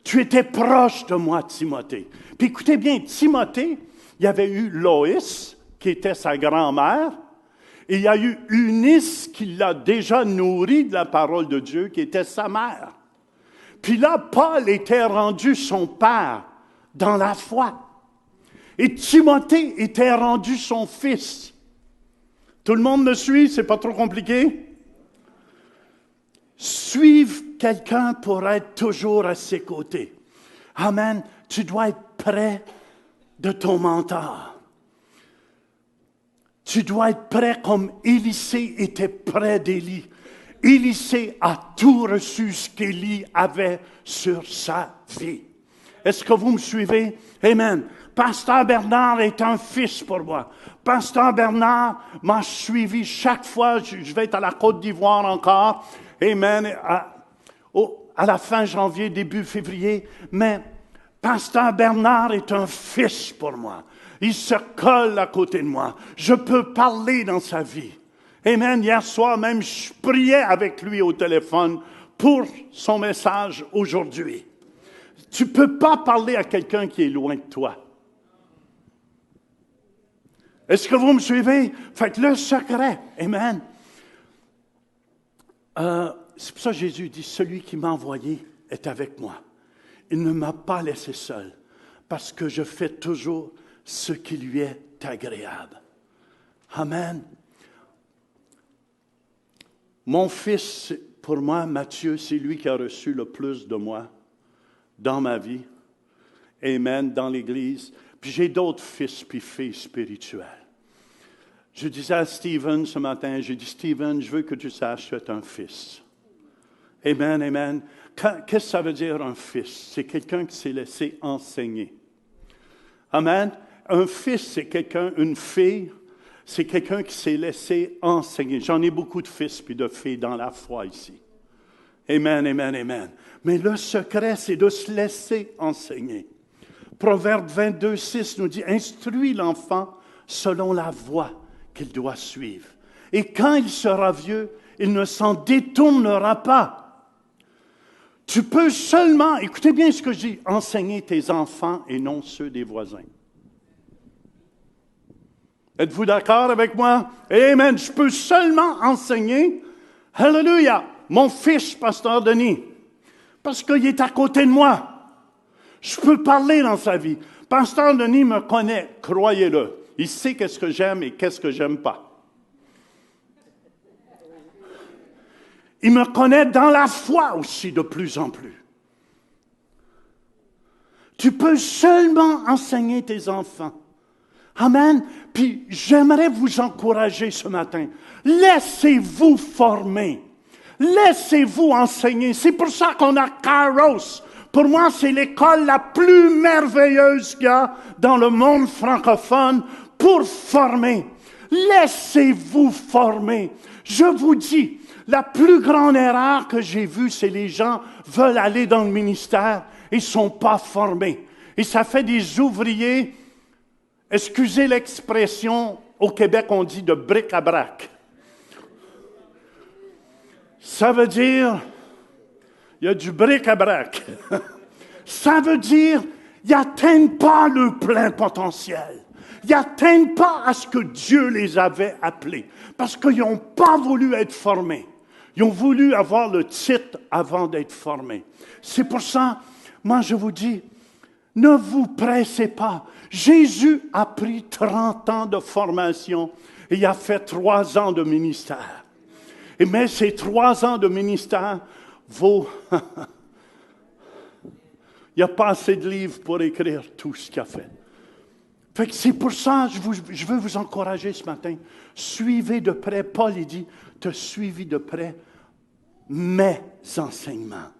Tu étais proche de moi, Timothée. Puis écoutez bien, Timothée, il y avait eu Loïs, qui était sa grand-mère, et il y a eu Eunice qui l'a déjà nourri de la parole de Dieu, qui était sa mère. Puis là, Paul était rendu son père dans la foi. Et Timothée était rendu son fils. Tout le monde me suit? C'est pas trop compliqué? Suivre quelqu'un pour être toujours à ses côtés. Amen. Tu dois être près de ton mentor. Tu dois être prêt comme Élisée était près d'Élie. Élisée a tout reçu ce qu'Élie avait sur sa vie. Est-ce que vous me suivez? Amen. Pasteur Bernard est un fils pour moi. Pasteur Bernard m'a suivi chaque fois. Je vais être à la Côte d'Ivoire encore. Amen. À la fin janvier, début février. Mais Pasteur Bernard est un fils pour moi. Il se colle à côté de moi. Je peux parler dans sa vie. Amen. Hier soir même, je priais avec lui au téléphone pour son message aujourd'hui. Tu ne peux pas parler à quelqu'un qui est loin de toi. Est-ce que vous me suivez? Faites le secret. Amen. C'est pour ça que Jésus dit, celui qui m'a envoyé est avec moi. Il ne m'a pas laissé seul, parce que je fais toujours ce qui lui est agréable. Amen. Mon fils, pour moi, Matthieu, c'est lui qui a reçu le plus de moi dans ma vie. Amen, dans l'Église. Puis j'ai d'autres fils puis filles spirituels. Je disais à Stephen ce matin, j'ai dit, Stephen, je veux que tu saches que tu es un fils. Amen, amen. Qu'est-ce que ça veut dire un fils? C'est quelqu'un qui s'est laissé enseigner. Amen. Un fils, c'est quelqu'un, une fille, c'est quelqu'un qui s'est laissé enseigner. J'en ai beaucoup de fils puis de filles dans la foi ici. Amen, amen, amen. Mais le secret, c'est de se laisser enseigner. Proverbe 22, 6 nous dit, instruis l'enfant selon la voie qu'il doit suivre. Et quand il sera vieux, il ne s'en détournera pas. Tu peux seulement, écoutez bien ce que je dis, enseigner tes enfants et non ceux des voisins. Êtes-vous d'accord avec moi? Amen. Je peux seulement enseigner, hallelujah, mon fils, pasteur Denis, parce qu'il est à côté de moi. Je peux parler dans sa vie. Pasteur Denis me connaît, croyez-le. Il sait qu'est-ce que j'aime et qu'est-ce que j'aime pas. Il me connaît dans la foi aussi de plus en plus. Tu peux seulement enseigner tes enfants. Amen. Puis j'aimerais vous encourager ce matin. Laissez-vous former. Laissez-vous enseigner. C'est pour ça qu'on a Kairos. Pour moi, c'est l'école la plus merveilleuse qu'il y a dans le monde francophone pour former. Laissez-vous former. Je vous dis, la plus grande erreur que j'ai vue, c'est les gens veulent aller dans le ministère et ne sont pas formés. Et ça fait des ouvriers, excusez l'expression, au Québec on dit de bric-à-brac. Ça veut dire, il y a du bric-à-brac. Ça veut dire, ils n'atteignent pas le plein potentiel. Ils n'atteignent pas à ce que Dieu les avait appelés. Parce qu'ils n'ont pas voulu être formés. Ils ont voulu avoir le titre avant d'être formés. C'est pour ça, moi je vous dis, ne vous pressez pas. Jésus a pris 30 ans de formation et il a fait 3 ans de ministère. Mais ces 3 ans de ministère vaut... Il n'y a pas assez de livres pour écrire tout ce qu'il a fait. Fait que c'est pour ça que je veux vous encourager ce matin. Suivez de près. Paul, il dit, tu as suivi de près mes enseignements.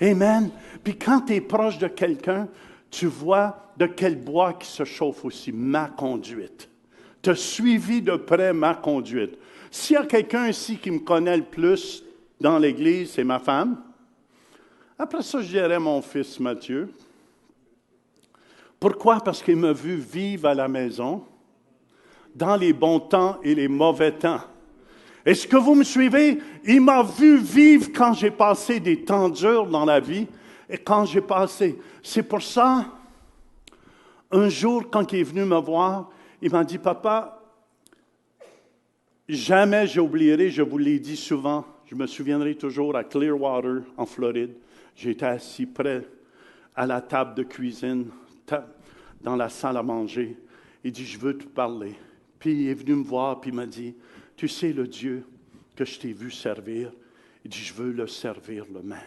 Amen. Puis quand tu es proche de quelqu'un, tu vois de quel bois qui se chauffe aussi. Ma conduite. Tu as suivi de près ma conduite. S'il y a quelqu'un ici qui me connaît le plus, dans l'Église, c'est ma femme. Après ça, je dirais mon fils Mathieu. Pourquoi? Parce qu'il m'a vu vivre à la maison, dans les bons temps et les mauvais temps. Est-ce que vous me suivez? Il m'a vu vivre quand j'ai passé des temps durs dans la vie et quand j'ai passé. C'est pour ça, un jour, quand il est venu me voir, il m'a dit, « Papa, jamais j'oublierai, je vous l'ai dit souvent, je me souviendrai toujours à Clearwater, en Floride. J'étais assis près à la table de cuisine, dans la salle à manger. Il dit, « Je veux te parler. » Puis il est venu me voir, puis il m'a dit, « Tu sais le Dieu que je t'ai vu servir? » Il dit, « Je veux le servir le même. »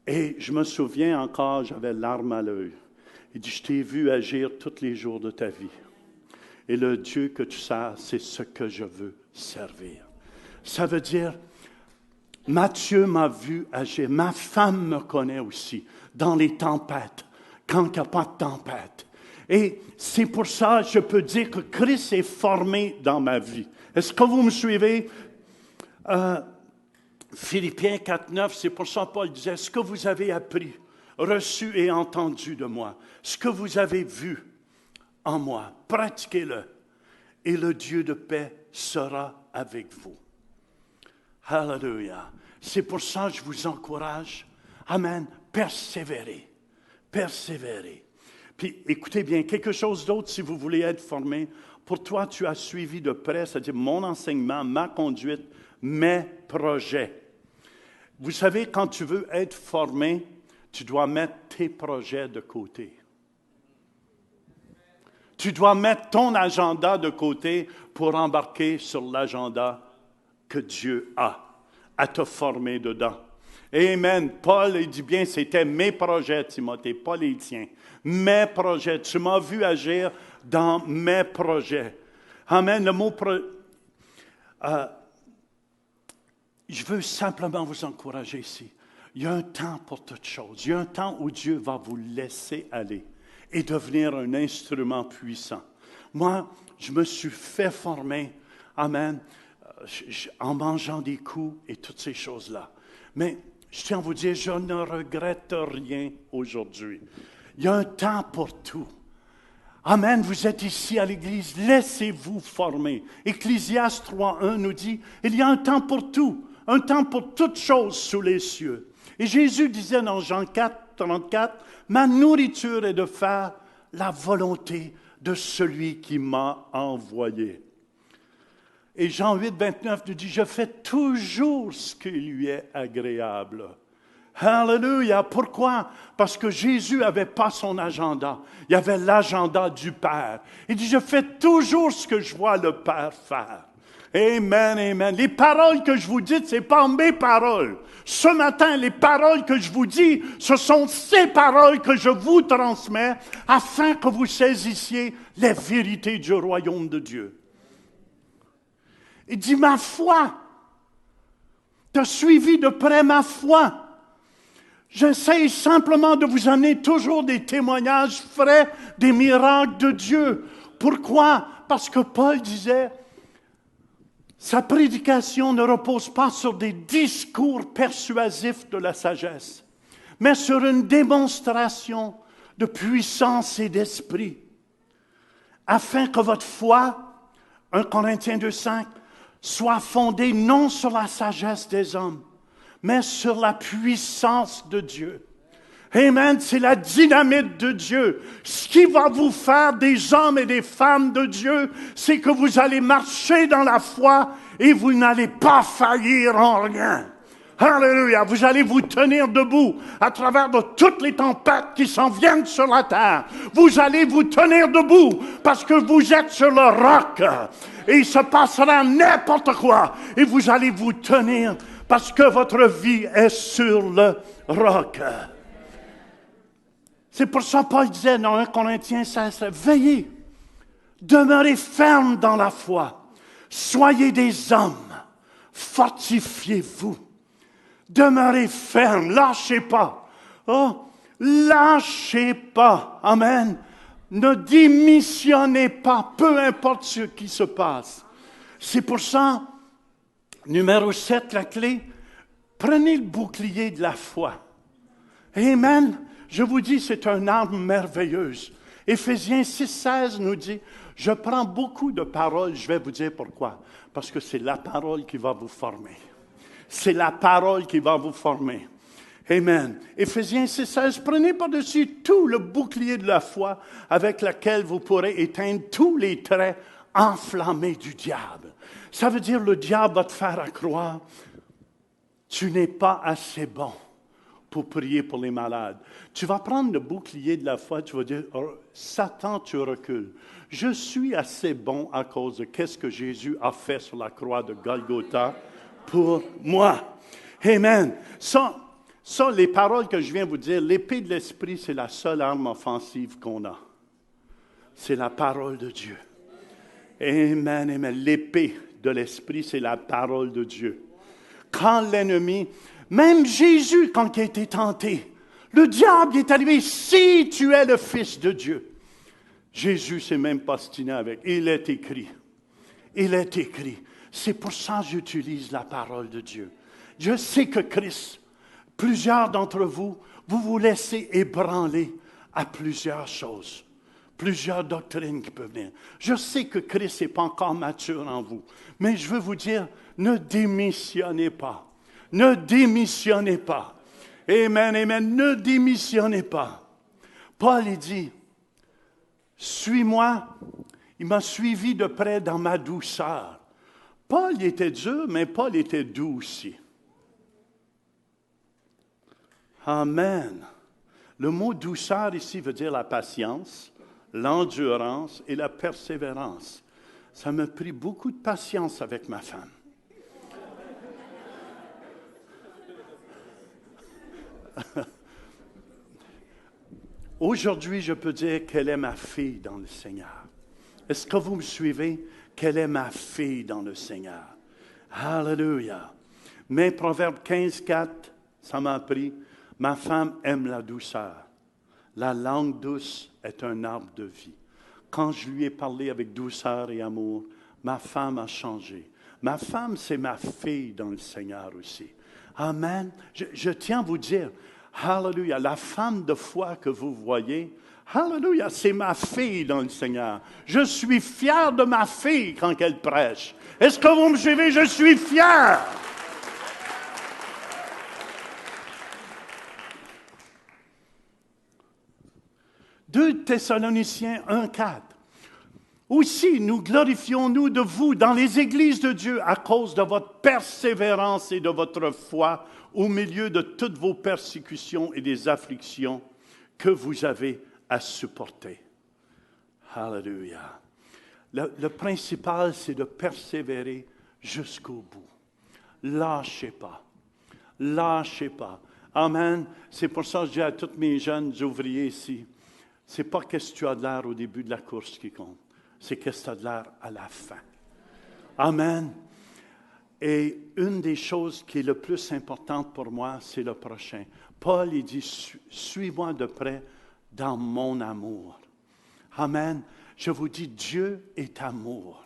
Et je me souviens encore, j'avais larmes à l'œil. Il dit, « Je t'ai vu agir tous les jours de ta vie. Et le Dieu que tu sers, c'est ce que je veux servir. » Ça veut dire, Mathieu m'a vu agir. Ma femme me connaît aussi, dans les tempêtes, quand il n'y a pas de tempête. Et c'est pour ça que je peux dire que Christ est formé dans ma vie. Est-ce que vous me suivez? Philippiens 4.9, c'est pour ça que Paul disait, « Ce que vous avez appris, reçu et entendu de moi, ce que vous avez vu en moi, pratiquez-le, et le Dieu de paix sera avec vous. » Hallelujah. C'est pour ça que je vous encourage. Amen. Persévérez. Persévérez. Puis, écoutez bien, quelque chose d'autre, si vous voulez être formé, pour toi, tu as suivi de près, c'est-à-dire mon enseignement, ma conduite, mes projets. Vous savez, quand tu veux être formé, tu dois mettre tes projets de côté. Tu dois mettre ton agenda de côté pour embarquer sur l'agenda que Dieu a à te former dedans. Amen. Paul, il dit bien, c'était mes projets, Timothée, pas les tiens. Mes projets. Tu m'as vu agir dans mes projets. Amen. Le mot je veux simplement vous encourager ici. Il y a un temps pour toutes choses. Il y a un temps où Dieu va vous laisser aller et devenir un instrument puissant. Moi, je me suis fait former, amen, en mangeant des coups et toutes ces choses-là. Mais je tiens à vous dire, je ne regrette rien aujourd'hui. Il y a un temps pour tout. Amen, vous êtes ici à l'Église, laissez-vous former. Ecclésiaste 3.1 nous dit, il y a un temps pour tout, un temps pour toutes choses sous les cieux. Et Jésus disait dans Jean 4.34, ma nourriture est de faire la volonté de celui qui m'a envoyé. Et Jean 8.29 nous dit, je fais toujours ce qui lui est agréable. Hallelujah! Pourquoi? Parce que Jésus n'avait pas son agenda. Il y avait l'agenda du Père. Il dit, je fais toujours ce que je vois le Père faire. Amen, amen. Les paroles que je vous dis, ce n'est pas mes paroles. Ce matin, les paroles que je vous dis, ce sont ces paroles que je vous transmets afin que vous saisissiez les vérités du royaume de Dieu. Il dit, ma foi, tu as suivi de près ma foi. J'essaie simplement de vous amener toujours des témoignages frais, des miracles de Dieu. Pourquoi? Parce que Paul disait, sa prédication ne repose pas sur des discours persuasifs de la sagesse, mais sur une démonstration de puissance et d'esprit, afin que votre foi, 1 Corinthiens 2.5, soit fondée non sur la sagesse des hommes, mais sur la puissance de Dieu. Amen, c'est la dynamite de Dieu. Ce qui va vous faire des hommes et des femmes de Dieu, c'est que vous allez marcher dans la foi et vous n'allez pas faillir en rien. Alléluia, vous allez vous tenir debout à travers de toutes les tempêtes qui s'en viennent sur la terre. Vous allez vous tenir debout parce que vous êtes sur le roc. Et il se passera n'importe quoi. Et vous allez vous tenir parce que votre vie est sur le roc. C'est pour ça que Paul disait dans 1 Corinthiens 16, veillez, demeurez fermes dans la foi, soyez des hommes, fortifiez-vous, demeurez fermes, lâchez pas. Oh, lâchez pas. Amen. Ne démissionnez pas, peu importe ce qui se passe. C'est pour ça, Numéro 7, la clé, prenez le bouclier de la foi. Amen. Je vous dis, c'est une arme merveilleuse. Éphésiens 6,16 nous dit, je prends beaucoup de paroles, je vais vous dire pourquoi. Parce que c'est la parole qui va vous former. C'est la parole qui va vous former. Amen. Éphésiens 6,16, prenez par-dessus tout le bouclier de la foi avec lequel vous pourrez éteindre tous les traits enflammés du diable. Ça veut dire le diable va te faire croire, tu n'es pas assez bon pour prier pour les malades. Tu vas prendre le bouclier de la foi, tu vas dire, oh, Satan, tu recules. Je suis assez bon à cause de qu'est-ce que Jésus a fait sur la croix de Golgotha pour moi. Amen. Ça, les paroles que je viens vous dire, l'épée de l'esprit, c'est la seule arme offensive qu'on a. C'est la parole de Dieu. Amen, amen. L'épée de l'esprit, c'est la parole de Dieu. Quand l'ennemi, même Jésus, quand il a été tenté, le diable est arrivé, si tu es le Fils de Dieu. Jésus s'est même pas stiné avec. Il est écrit. Il est écrit. C'est pour ça que j'utilise la parole de Dieu. Je sais que Christ, plusieurs d'entre vous, vous vous laissez ébranler à plusieurs choses. Plusieurs doctrines qui peuvent venir. Je sais que Christ n'est pas encore mature en vous. Mais je veux vous dire, ne démissionnez pas. Ne démissionnez pas. Amen, amen. Ne démissionnez pas. Paul, il dit, suis-moi. Il m'a suivi de près dans ma douceur. Paul, il était dur, mais Paul était doux aussi. Amen. Le mot douceur ici veut dire la patience, l'endurance et la persévérance. Ça m'a pris beaucoup de patience avec ma femme. Aujourd'hui, je peux dire qu'elle est ma fille dans le Seigneur. Est-ce que vous me suivez? Qu'elle est ma fille dans le Seigneur. Alléluia. Mais Proverbe 15,4, ça m'a appris, ma femme aime la douceur. La langue douce est un arbre de vie. Quand je lui ai parlé avec douceur et amour, ma femme a changé. Ma femme, c'est ma fille dans le Seigneur aussi. Amen. Je tiens à vous dire, Alléluia, la femme de foi que vous voyez, Alléluia, c'est ma fille dans le Seigneur. Je suis fier de ma fille quand elle prêche. Est-ce que vous me suivez? Je suis fier. « 2 Thessaloniciens 1,4. Aussi, nous glorifions-nous de vous dans les églises de Dieu à cause de votre persévérance et de votre foi au milieu de toutes vos persécutions et des afflictions que vous avez à supporter. » Alléluia. Le principal, c'est de persévérer jusqu'au bout. Lâchez pas. Lâchez pas. Amen. C'est pour ça que je dis à tous mes jeunes ouvriers ici, c'est pas qu'est-ce que tu as de l'air au début de la course qui compte. C'est qu'est-ce que tu as de l'air à la fin. Amen. Et une des choses qui est le plus importante pour moi, c'est le prochain. Paul, il dit, suis-moi de près dans mon amour. Amen. Je vous dis, Dieu est amour.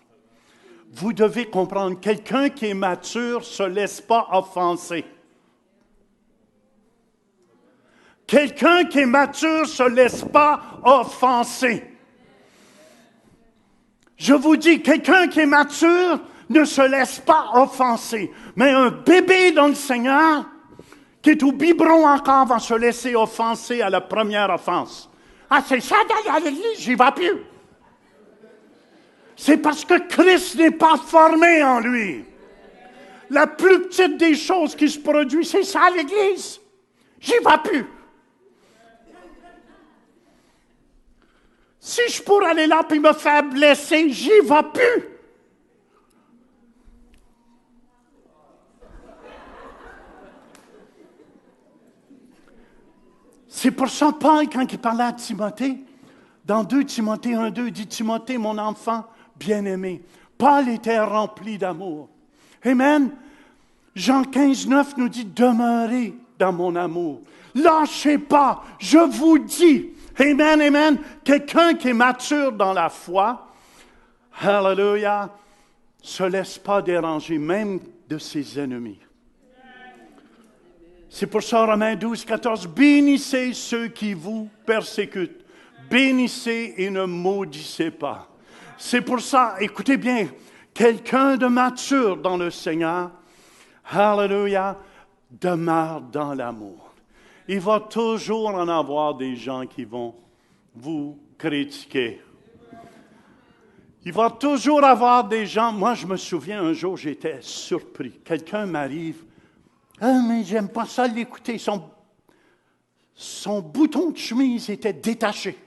Vous devez comprendre, quelqu'un qui est mature ne se laisse pas offenser. Quelqu'un qui est mature ne se laisse pas offenser. Je vous dis, quelqu'un qui est mature ne se laisse pas offenser. Mais un bébé dans le Seigneur, qui est au biberon encore, va se laisser offenser à la première offense. Ah, c'est ça d'aller à l'église, j'y vais plus. C'est parce que Christ n'est pas formé en lui. La plus petite des choses qui se produit, c'est ça à l'église. J'y vais plus. Si je pourrais aller là et me faire blesser, j'y vais plus. C'est pour ça Paul, quand il parlait à Timothée, dans 2 Timothée 1,2, il dit, Timothée, mon enfant bien-aimé. Paul était rempli d'amour. Amen. Jean 15,9 nous dit, demeurez dans mon amour. Lâchez pas, je vous dis. Amen, amen. Quelqu'un qui est mature dans la foi, hallelujah, se laisse pas déranger, même de ses ennemis. C'est pour ça, Romains 12, 14, bénissez ceux qui vous persécutent. Bénissez et ne maudissez pas. C'est pour ça, écoutez bien, quelqu'un de mature dans le Seigneur, hallelujah, demeure dans l'amour. Il va toujours en avoir des gens qui vont vous critiquer. Il va toujours avoir des gens. Moi, je me souviens, un jour, j'étais surpris. Quelqu'un m'arrive. Ah, mais j'aime pas ça l'écouter. Son bouton de chemise était détaché.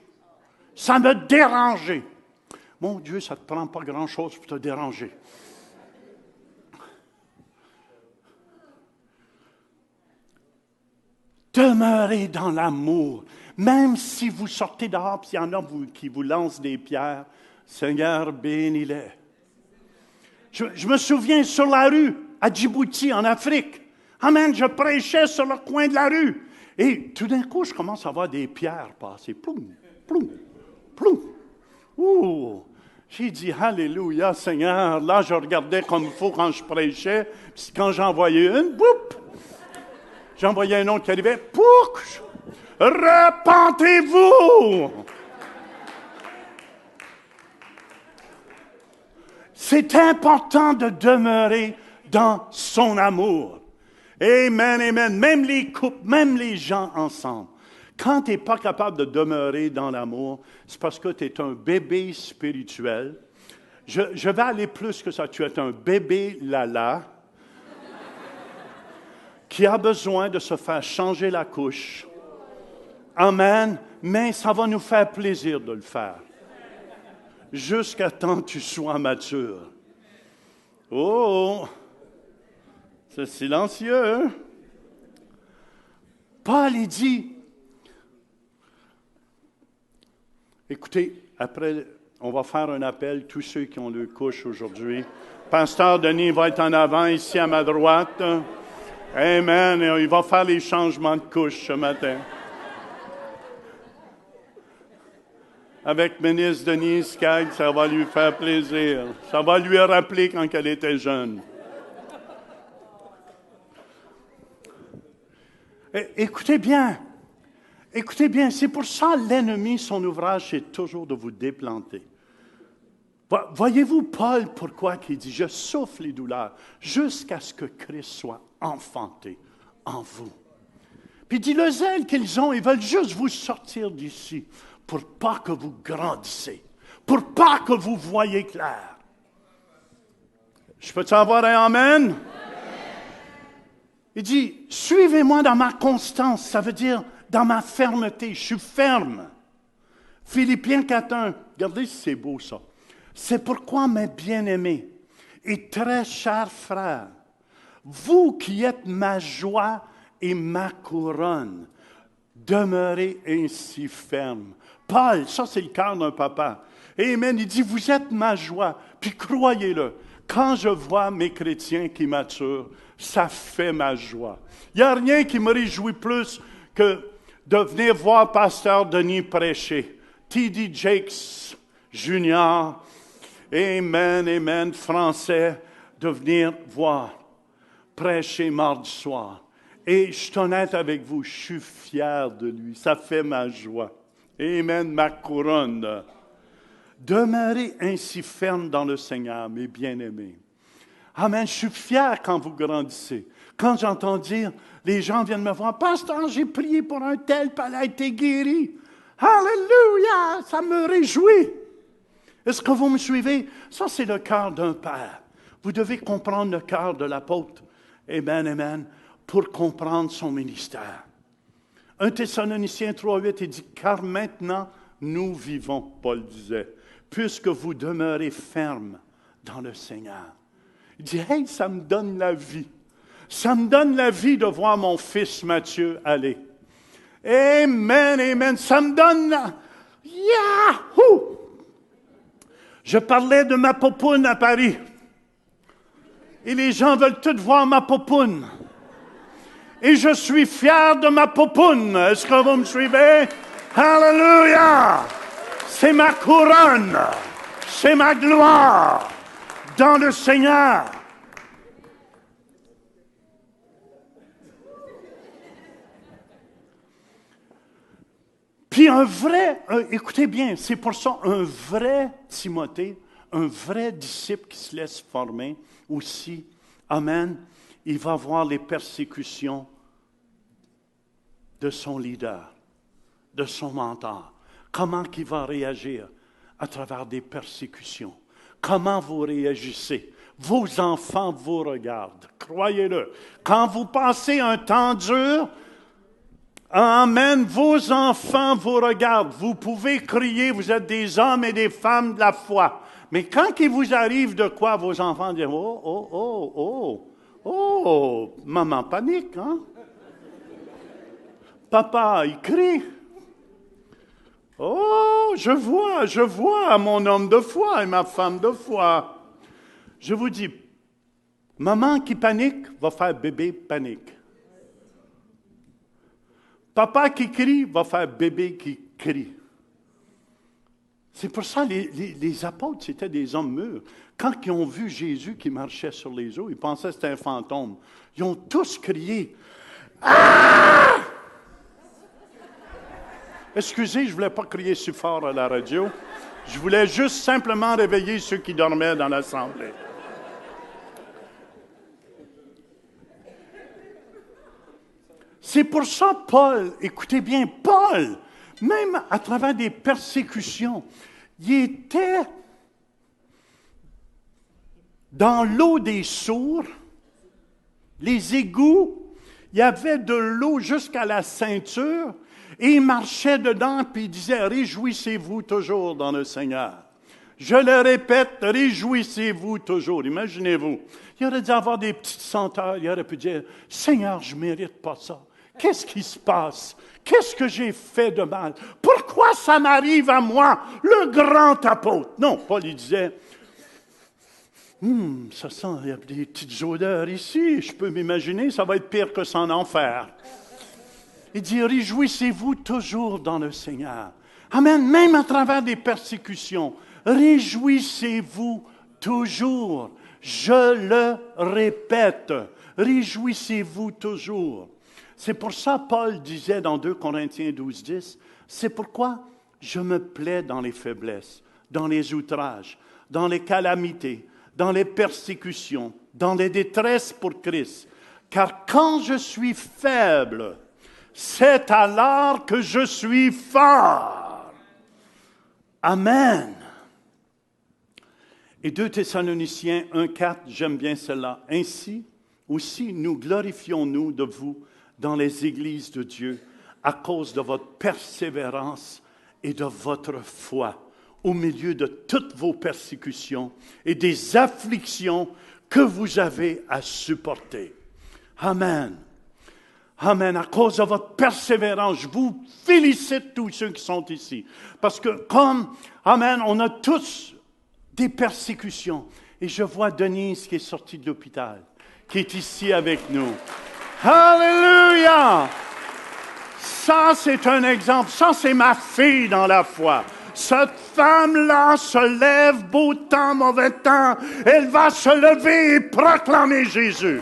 Ça me dérangeait. Mon Dieu, ça ne te prend pas grand-chose pour te déranger. Demeurez dans l'amour. Même si vous sortez dehors, puis il y en a qui vous lancent des pierres, Seigneur, bénis-les. Je me souviens sur la rue, à Djibouti, en Afrique. Amen, je prêchais sur le coin de la rue. Et tout d'un coup, je commence à voir des pierres passer. Ploum, ploum, ploum. Ouh! J'ai dit, Alléluia, Seigneur. Là, je regardais comme il faut quand je prêchais. Puis quand j'en voyais une, boum! J'en voyais un autre qui arrivait. Pouc! Repentez-vous! C'est important de demeurer dans son amour. Amen, amen. Même les couples, même les gens ensemble. Quand tu n'es pas capable de demeurer dans l'amour, c'est parce que tu es un bébé spirituel. Je vais aller plus que ça. Tu es un bébé lala qui a besoin de se faire changer la couche. Amen. Mais ça va nous faire plaisir de le faire. Jusqu'à temps que tu sois mature. Oh! C'est silencieux. Hein? Paul, il dit, écoutez, après, on va faire un appel, tous ceux qui ont le couche aujourd'hui. Pasteur Denis va être en avant, ici à ma droite. Amen. Et il va faire les changements de couche ce matin. Avec ministre Denise Skagg, ça va lui faire plaisir. Ça va lui rappeler quand elle était jeune. Écoutez bien, c'est pour ça l'ennemi, son ouvrage, c'est toujours de vous déplanter. Voyez-vous Paul, pourquoi il dit, je souffre les douleurs jusqu'à ce que Christ soit enfanté en vous. Puis il dit, le zèle qu'ils ont, ils veulent juste vous sortir d'ici pour pas que vous grandissez, pour pas que vous voyez clair. Je peux-tu avoir un amen? Il dit, suivez-moi dans ma constance, ça veut dire dans ma fermeté, je suis ferme. Philippiens 4.1, regardez si c'est beau ça. C'est pourquoi, mes bien-aimés et très chers frères, vous qui êtes ma joie et ma couronne, demeurez ainsi ferme. Paul, ça c'est le cœur d'un papa. Amen, il dit, vous êtes ma joie, puis croyez-le, quand je vois mes chrétiens qui maturent, ça fait ma joie. Il n'y a rien qui me réjouit plus que de venir voir Pasteur Denis prêcher. T.D. Jakes Junior, amen, amen, français, de venir voir prêcher mardi soir. Et je suis honnête avec vous, je suis fier de lui. Ça fait ma joie. Amen, ma couronne. Demeurez ainsi ferme dans le Seigneur, mes bien-aimés. Amen, je suis fier quand vous grandissez. Quand j'entends dire, les gens viennent me voir, Pasteur, j'ai prié pour un tel, puis elle a été guérie. Alléluia, ça me réjouit. Est-ce que vous me suivez? Ça, c'est le cœur d'un père. Vous devez comprendre le cœur de l'apôtre. Amen, amen, pour comprendre son ministère. 1 Thessaloniciens 3.8, il dit, car maintenant, nous vivons, Paul disait, puisque vous demeurez fermes dans le Seigneur. Il dit, hey, ça me donne la vie. Ça me donne la vie de voir mon fils Matthieu aller. Amen, amen. Ça me donne la... Yahoo! Je parlais de ma popoune à Paris. Et les gens veulent tous voir ma popoune. Et je suis fier de ma popoune. Est-ce que vous me suivez? Alléluia! C'est ma couronne. C'est ma gloire dans le Seigneur. Puis écoutez bien, c'est pour ça un vrai Timothée, un vrai disciple qui se laisse former aussi, amen, il va voir les persécutions de son leader, de son mentor. Comment il va réagir à travers des persécutions? Comment vous réagissez? Vos enfants vous regardent, croyez-le. Quand vous passez un temps dur, amen, vos enfants vous regardent. Vous pouvez crier, vous êtes des hommes et des femmes de la foi. Mais quand il vous arrive de quoi, vos enfants disent, oh, maman panique, hein? Papa, il crie. Oh, je vois mon homme de foi et ma femme de foi. Je vous dis, maman qui panique va faire bébé panique. Papa qui crie va faire bébé qui crie. C'est pour ça que les apôtres, c'était des hommes mûrs. Quand ils ont vu Jésus qui marchait sur les eaux, ils pensaient que c'était un fantôme. Ils ont tous crié. Ah! Excusez, je ne voulais pas crier si fort à la radio. Je voulais juste simplement réveiller ceux qui dormaient dans l'assemblée. C'est pour ça, Paul, écoutez bien, Paul, même à travers des persécutions, il était dans l'eau des sourds, les égouts, il y avait de l'eau jusqu'à la ceinture, et il marchait dedans, puis il disait, « Réjouissez-vous toujours dans le Seigneur. » Je le répète, réjouissez-vous toujours. Imaginez-vous, il aurait dû avoir des petites senteurs, il aurait pu dire, « Seigneur, je ne mérite pas ça. Qu'est-ce qui se passe? Qu'est-ce que j'ai fait de mal? Pourquoi ça m'arrive à moi, le grand apôtre? » Non, Paul, il disait, « Ça sent, il y a des petites odeurs ici, je peux m'imaginer, ça va être pire que ça en enfer. » Il dit, « Réjouissez-vous toujours dans le Seigneur. » Amen, même à travers des persécutions, réjouissez-vous toujours. Je le répète, réjouissez-vous toujours. C'est pour ça Paul disait dans 2 Corinthiens 12:10, c'est pourquoi je me plais dans les faiblesses, dans les outrages, dans les calamités, dans les persécutions, dans les détresses pour Christ. Car quand je suis faible, c'est alors que je suis fort. Amen. Et 2 Thessaloniciens 1:4, j'aime bien cela. Ainsi, aussi, nous glorifions-nous de vous dans les églises de Dieu à cause de votre persévérance et de votre foi au milieu de toutes vos persécutions et des afflictions que vous avez à supporter. Amen. Amen. À cause de votre persévérance, je vous félicite tous ceux qui sont ici. Parce que amen, on a tous des persécutions. Et je vois Denise qui est sortie de l'hôpital, qui est ici avec nous. Alléluia! Ça, c'est un exemple. Ça, c'est ma fille dans la foi. Cette femme-là se lève, beau temps, mauvais temps. Elle va se lever et proclamer Jésus.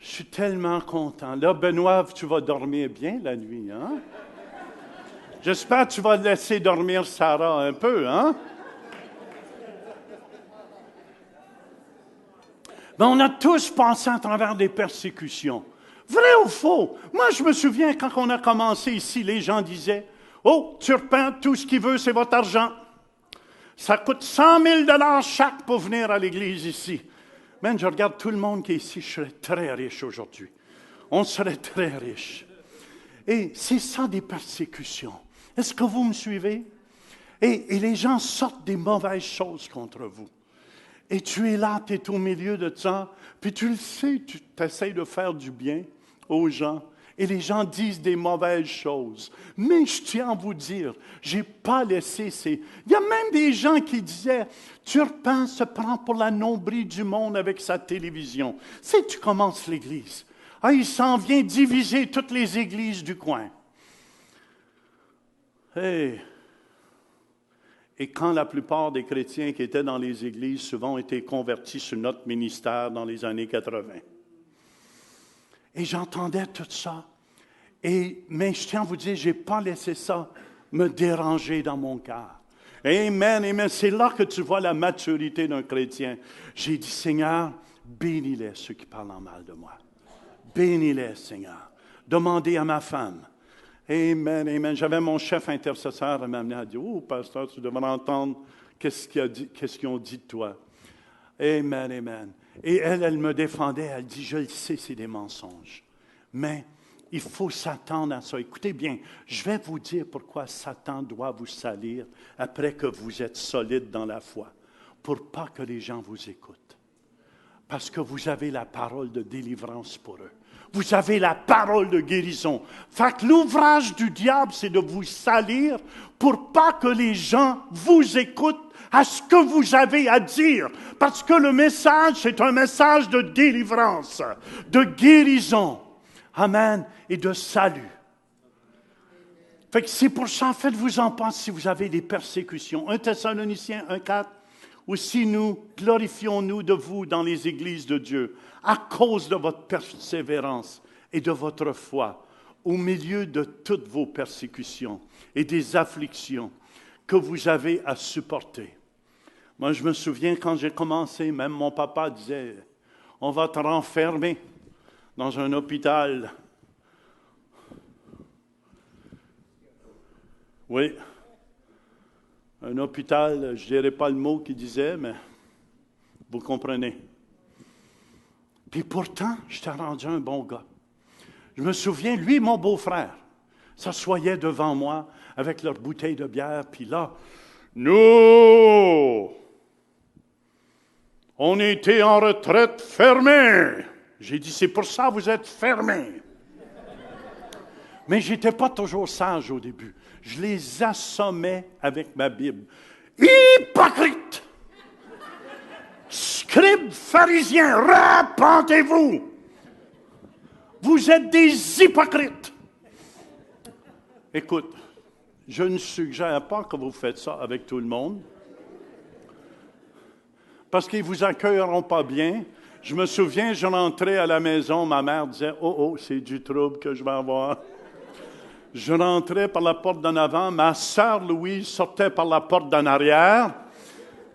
Je suis tellement content. Là, Benoît, tu vas dormir bien la nuit, hein? J'espère que tu vas laisser dormir Sarah un peu, hein? Mais on a tous passé à travers des persécutions. Vrai ou faux? Moi, je me souviens, quand on a commencé ici, les gens disaient, « Oh, Turpin, tout ce qu'il veut, c'est votre argent. Ça coûte 100 000 $ chaque pour venir à l'église ici. » Man, je regarde tout le monde qui est ici, je serais très riche aujourd'hui. On serait très riche. Et c'est ça des persécutions. Est-ce que vous me suivez? Et les gens sortent des mauvaises choses contre vous. Et tu es là, tu es au milieu de ça, puis tu le sais, tu essaies de faire du bien aux gens. Et les gens disent des mauvaises choses. Mais je tiens à vous dire, je n'ai pas laissé ces... Il y a même des gens qui disaient, Turpin se prend pour la nombril du monde avec sa télévision. C'est tu commences l'Église. Ah, il s'en vient diviser toutes les églises du coin. Hey. Et quand la plupart des chrétiens qui étaient dans les églises souvent ont été convertis sur notre ministère dans les années 80. Et j'entendais tout ça. Mais je tiens à vous dire, je n'ai pas laissé ça me déranger dans mon cœur. Amen, amen. C'est là que tu vois la maturité d'un chrétien. J'ai dit, Seigneur, bénis-les, ceux qui parlent en mal de moi. Bénis-les, Seigneur. Demandez à ma femme. Amen, amen. J'avais mon chef intercesseur, elle m'a amené à dire, « Oh, pasteur, tu devrais entendre qu'est-ce qu'ils ont dit de toi. » Amen, amen. Et elle me défendait, elle dit, « Je le sais, c'est des mensonges. Mais il faut s'attendre à ça. » Écoutez bien, je vais vous dire pourquoi Satan doit vous salir après que vous êtes solide dans la foi, pour pas que les gens vous écoutent. Parce que vous avez la parole de délivrance pour eux. Vous avez la parole de guérison. Fait que l'ouvrage du diable, c'est de vous salir pour pas que les gens vous écoutent à ce que vous avez à dire. Parce que le message, c'est un message de délivrance, de guérison. Amen. Et de salut. Fait que c'est pour ça, faites-vous-en pas si vous avez des persécutions. 1 Thessaloniciens 1,4. Aussi nous glorifions-nous de vous dans les églises de Dieu, à cause de votre persévérance et de votre foi, au milieu de toutes vos persécutions et des afflictions que vous avez à supporter. Moi, je me souviens quand j'ai commencé, même mon papa disait, « On va te renfermer dans un hôpital. » Oui. Un hôpital, je ne dirais pas le mot qu'il disait, mais vous comprenez. Puis pourtant, j'étais rendu un bon gars. Je me souviens, lui, mon beau-frère, s'assoyait devant moi avec leur bouteille de bière, puis là, nous, on était en retraite fermée. J'ai dit, c'est pour ça que vous êtes fermés. Mais je n'étais pas toujours sage au début. Je les assommais avec ma Bible. Hypocrite! Scribes, pharisiens, repentez-vous! Vous êtes des hypocrites! Écoute, je ne suggère pas que vous faites ça avec tout le monde, parce qu'ils ne vous accueilleront pas bien. Je me souviens, je rentrais à la maison, ma mère disait, « Oh, c'est du trouble que je vais avoir. » Je rentrais par la porte d'en avant. Ma sœur Louise sortait par la porte d'en arrière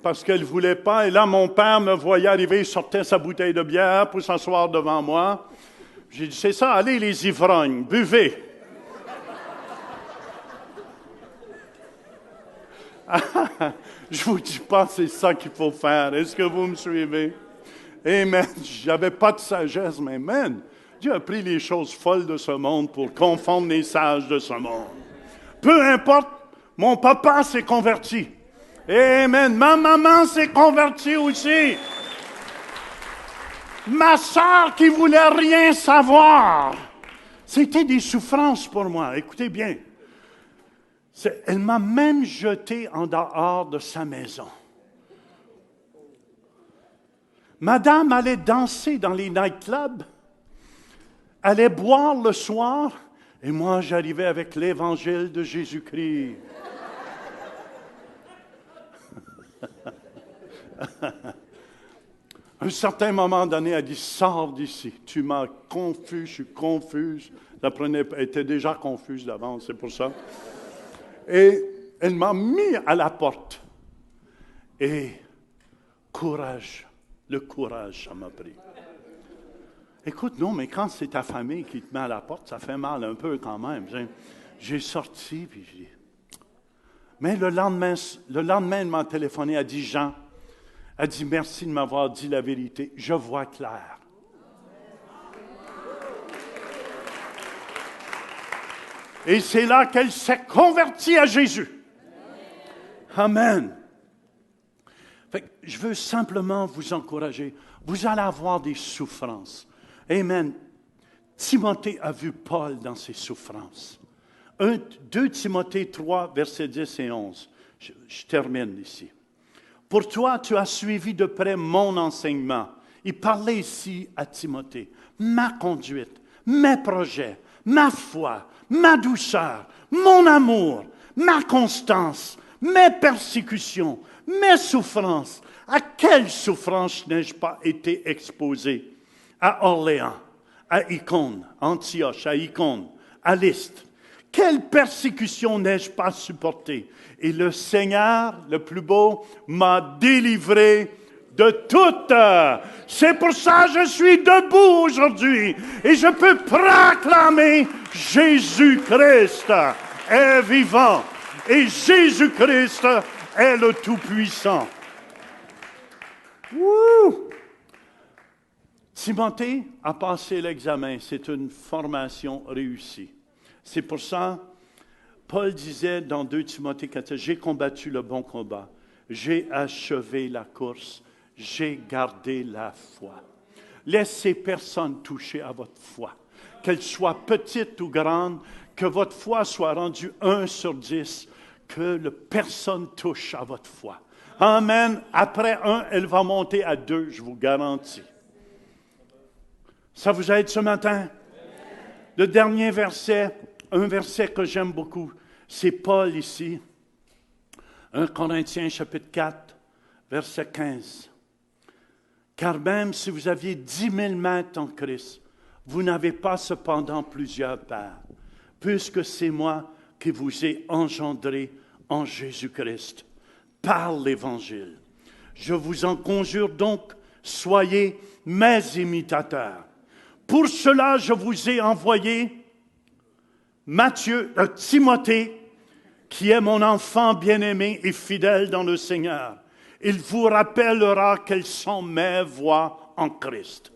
parce qu'elle ne voulait pas. Et là, mon père me voyait arriver, il sortait sa bouteille de bière pour s'asseoir devant moi. J'ai dit, c'est ça, allez les ivrognes, buvez. Je vous dis pas, c'est ça qu'il faut faire. Est-ce que vous me suivez? Amen. J'avais pas de sagesse, mais amen. Dieu a pris les choses folles de ce monde pour confondre les sages de ce monde. Peu importe, mon papa s'est converti. Amen. Ma maman s'est convertie aussi. Ma sœur qui voulait rien savoir. C'était des souffrances pour moi. Écoutez bien. Elle m'a même jeté en dehors de sa maison. Madame allait danser dans les nightclubs. Allait boire le soir, et moi j'arrivais avec l'évangile de Jésus-Christ. Un certain moment donné, elle dit, sors d'ici, tu m'as confus, je suis confuse. Elle était déjà confuse d'avance, c'est pour ça. Et elle m'a mis à la porte. Et courage, le courage, ça m'a pris. Écoute, non, mais quand c'est ta famille qui te met à la porte, ça fait mal un peu quand même. J'ai sorti, puis j'ai dit... Mais le lendemain, elle m'a téléphoné, elle a dit, Jean, elle dit, merci de m'avoir dit la vérité, je vois clair. Et c'est là qu'elle s'est convertie à Jésus. Amen. Fait que je veux simplement vous encourager. Vous allez avoir des souffrances. Amen. Timothée a vu Paul dans ses souffrances. 2 Timothée 3, versets 10 et 11. Je termine ici. Pour toi, tu as suivi de près mon enseignement. Il parlait ici à Timothée. Ma conduite, mes projets, ma foi, ma douceur, mon amour, ma constance, mes persécutions, mes souffrances. À quelles souffrances n'ai-je pas été exposé? À Orléans, à Icône, Antioche, à Icône, à Lystre. Quelle persécution n'ai-je pas supportée? Et le Seigneur, le plus beau, m'a délivré de toutes. C'est pour ça que je suis debout aujourd'hui. Et je peux proclamer Jésus-Christ est vivant. Et Jésus-Christ est le Tout-Puissant. Wouh! Timothée a passé l'examen. C'est une formation réussie. C'est pour ça, Paul disait dans 2 Timothée 4, « J'ai combattu le bon combat. J'ai achevé la course. J'ai gardé la foi. » Laissez personne toucher à votre foi. Qu'elle soit petite ou grande, que votre foi soit rendue 1 sur 10, que personne touche à votre foi. Amen. Après 1, elle va monter à 2, je vous garantis. Ça vous aide ce matin? Le dernier verset, un verset que j'aime beaucoup, c'est Paul ici. 1 Corinthiens chapitre 4, verset 15. Car même si vous aviez 10 000 maîtres en Christ, vous n'avez pas cependant plusieurs pères, puisque c'est moi qui vous ai engendré en Jésus-Christ, par l'Évangile. Je vous en conjure donc, soyez mes imitateurs. Pour cela, je vous ai envoyé Timothée, qui est mon enfant bien-aimé et fidèle dans le Seigneur. Il vous rappellera quelles sont mes voies en Christ.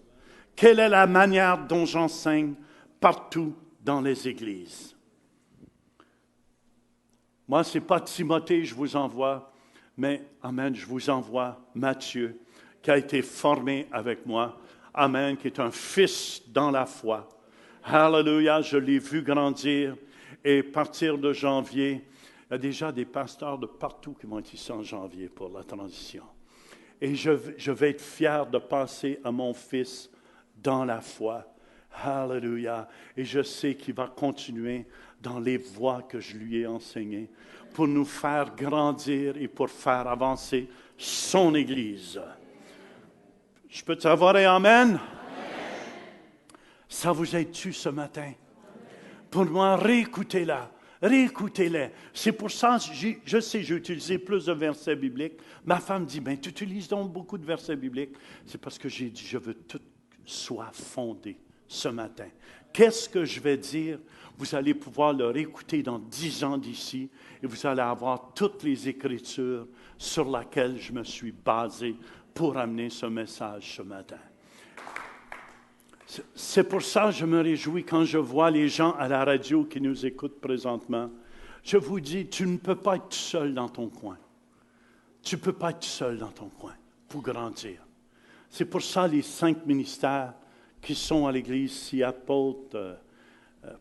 Quelle est la manière dont j'enseigne partout dans les églises. Moi, ce n'est pas Timothée, je vous envoie, mais, amen, je vous envoie Matthieu, qui a été formé avec moi. Amen, qui est un fils dans la foi. Hallelujah, je l'ai vu grandir. Et à partir de janvier, il y a déjà des pasteurs de partout qui vont être ici en janvier pour la transition. Et je vais être fier de passer à mon fils dans la foi. Hallelujah. Et je sais qu'il va continuer dans les voies que je lui ai enseignées pour nous faire grandir et pour faire avancer son Église. Je peux t'avoir un amen? Amen. Ça vous aide-tu ce matin? Amen. Pour moi, réécoutez-la. Réécoutez-les. C'est pour ça, je sais, j'ai utilisé plus de versets bibliques. Ma femme dit, tu utilises donc beaucoup de versets bibliques. C'est parce que j'ai dit, je veux tout soit fondé ce matin. Qu'est-ce que je vais dire? Vous allez pouvoir le réécouter dans 10 ans d'ici et vous allez avoir toutes les Écritures sur lesquelles je me suis basé pour amener ce message ce matin. C'est pour ça que je me réjouis quand je vois les gens à la radio qui nous écoutent présentement. Je vous dis, tu ne peux pas être seul dans ton coin. Tu ne peux pas être seul dans ton coin pour grandir. C'est pour ça les 5 ministères qui sont à l'Église, si apôtres,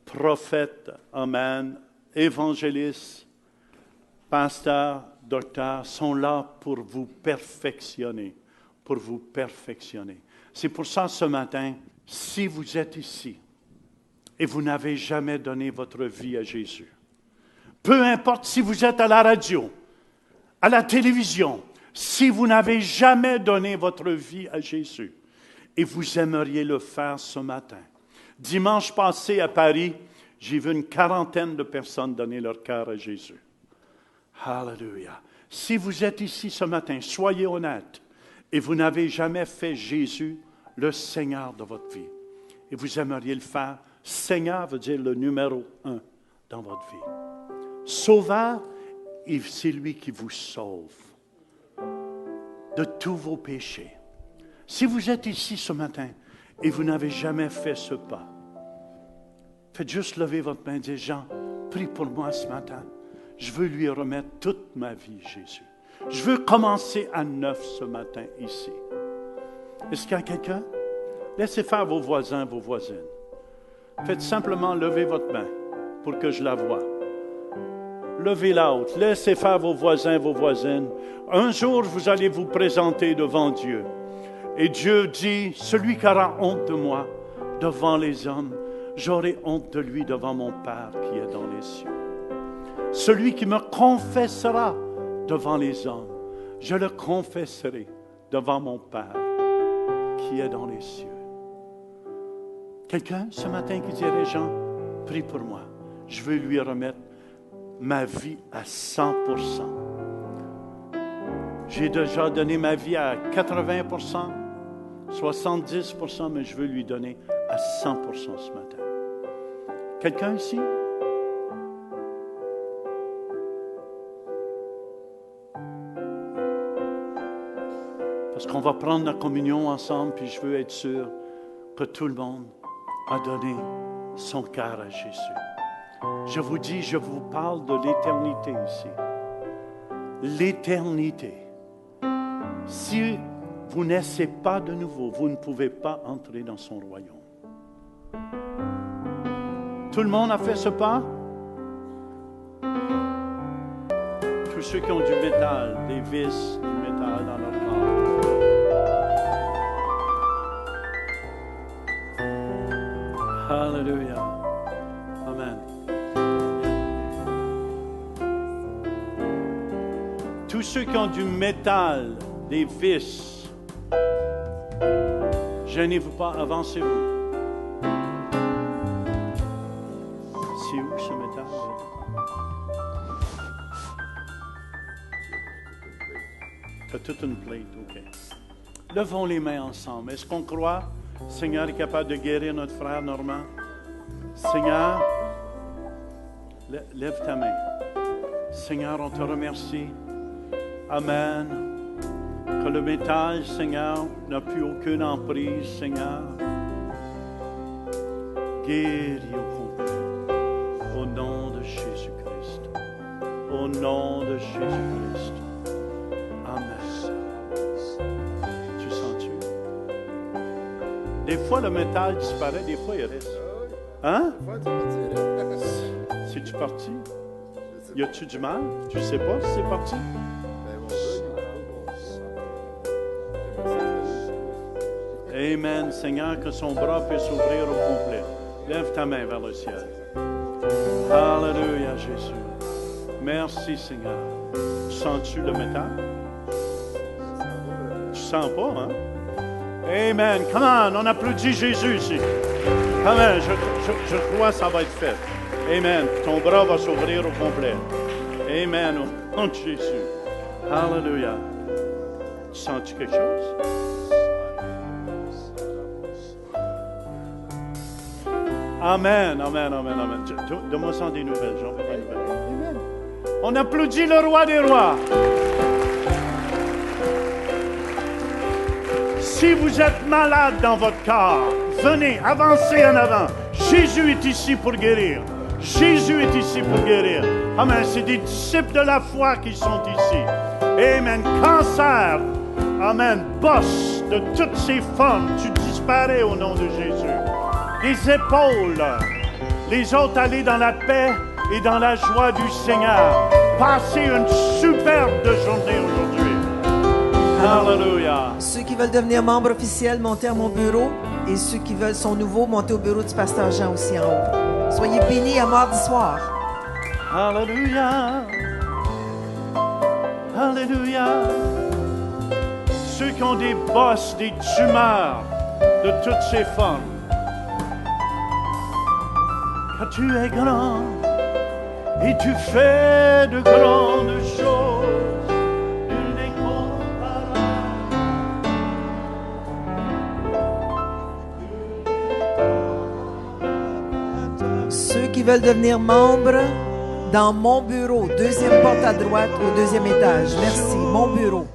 prophètes, amen, évangélistes, pasteurs, docteurs, sont là pour vous perfectionner, pour vous perfectionner. C'est pour ça ce matin, si vous êtes ici et vous n'avez jamais donné votre vie à Jésus, peu importe si vous êtes à la radio, à la télévision, si vous n'avez jamais donné votre vie à Jésus et vous aimeriez le faire ce matin. Dimanche passé à Paris, j'ai vu une 40aine de personnes donner leur cœur à Jésus. Hallelujah. Si vous êtes ici ce matin, soyez honnête et vous n'avez jamais fait Jésus le Seigneur de votre vie et vous aimeriez le faire, Seigneur veut dire le numéro 1 dans votre vie. Sauveur, c'est lui qui vous sauve de tous vos péchés. Si vous êtes ici ce matin et vous n'avez jamais fait ce pas, faites juste lever votre main et dire, Jean, prie pour moi ce matin. Je veux lui remettre toute ma vie, Jésus. Je veux commencer à neuf ce matin ici. Est-ce qu'il y a quelqu'un? Laissez faire vos voisins, vos voisines. Faites simplement lever votre main pour que je la voie. Levez-la haute. Laissez faire vos voisins, vos voisines. Un jour, vous allez vous présenter devant Dieu. Et Dieu dit, celui qui aura honte de moi devant les hommes, j'aurai honte de lui devant mon Père qui est dans les cieux. Celui qui me confessera devant les hommes, je le confesserai devant mon Père qui est dans les cieux. Quelqu'un ce matin qui dirait, Jean, prie pour moi. Je veux lui remettre ma vie à 100%. J'ai déjà donné ma vie à 80%, 70%, mais je veux lui donner à 100% ce matin. Quelqu'un ici? Parce qu'on va prendre la communion ensemble, puis je veux être sûr que tout le monde a donné son cœur à Jésus. Je vous dis, je vous parle de l'éternité ici. L'éternité. Si vous ne naissez pas de nouveau, vous ne pouvez pas entrer dans son royaume. Tout le monde a fait ce pas? Tous ceux qui ont du métal, des vis, du métal dans leur corps. Alléluia. Amen. Tous ceux qui ont du métal, des vis, gênez-vous pas, avancez-vous. C'est où ce métal? Tu as toute une plate, ok. Levons les mains ensemble. Est-ce qu'on croit? Seigneur est capable de guérir notre frère Normand. Seigneur, lève ta main. Seigneur, on te remercie. Amen. Que le métal, Seigneur, n'a plus aucune emprise, Seigneur. Guéris au complet. Au nom de Jésus-Christ. Au nom de Jésus-Christ. Amen. Tu sens-tu? Des fois, le métal disparaît, des fois, il reste. Hein? C'est-tu parti? Y a-tu du mal? Tu sais pas si c'est parti? Amen. Seigneur, que son bras puisse s'ouvrir au complet. Lève ta main vers le ciel. Alléluia, Jésus. Merci, Seigneur. Sens-tu le métal? Tu sens pas, hein? Amen. Come on, on applaudit Jésus ici. Amen. Je crois que ça va être fait. Amen. Ton bras va s'ouvrir au complet. Amen. Au nom de Jésus. Alléluia. Sens-tu quelque chose? Amen, amen, amen, amen. Donne-moi ça des nouvelles, j'en veux des nouvelles. Amen. On applaudit le roi des rois. Si vous êtes malade dans votre corps, venez, avancez en avant. Jésus est ici pour guérir. Jésus est ici pour guérir. Amen. C'est des disciples de la foi qui sont ici. Amen. Cancer. Amen. Bosse de toutes ces formes. Tu disparais au nom de Jésus. Les épaules. Les autres allez dans la paix et dans la joie du Seigneur. Passez une superbe journée aujourd'hui. Alléluia. Ceux qui veulent devenir membres officiels, montez à mon bureau. Et ceux qui veulent sont nouveaux, montez au bureau du pasteur Jean aussi en haut. Soyez bénis à mardi soir. Alléluia. Alléluia. Ceux qui ont des bosses, des tumeurs de toutes ces formes. Car tu es grand et tu fais de grandes choses. Nul n'est comparable. Ceux qui veulent devenir membres, dans mon bureau, deuxième porte à droite au deuxième étage. Merci, mon bureau.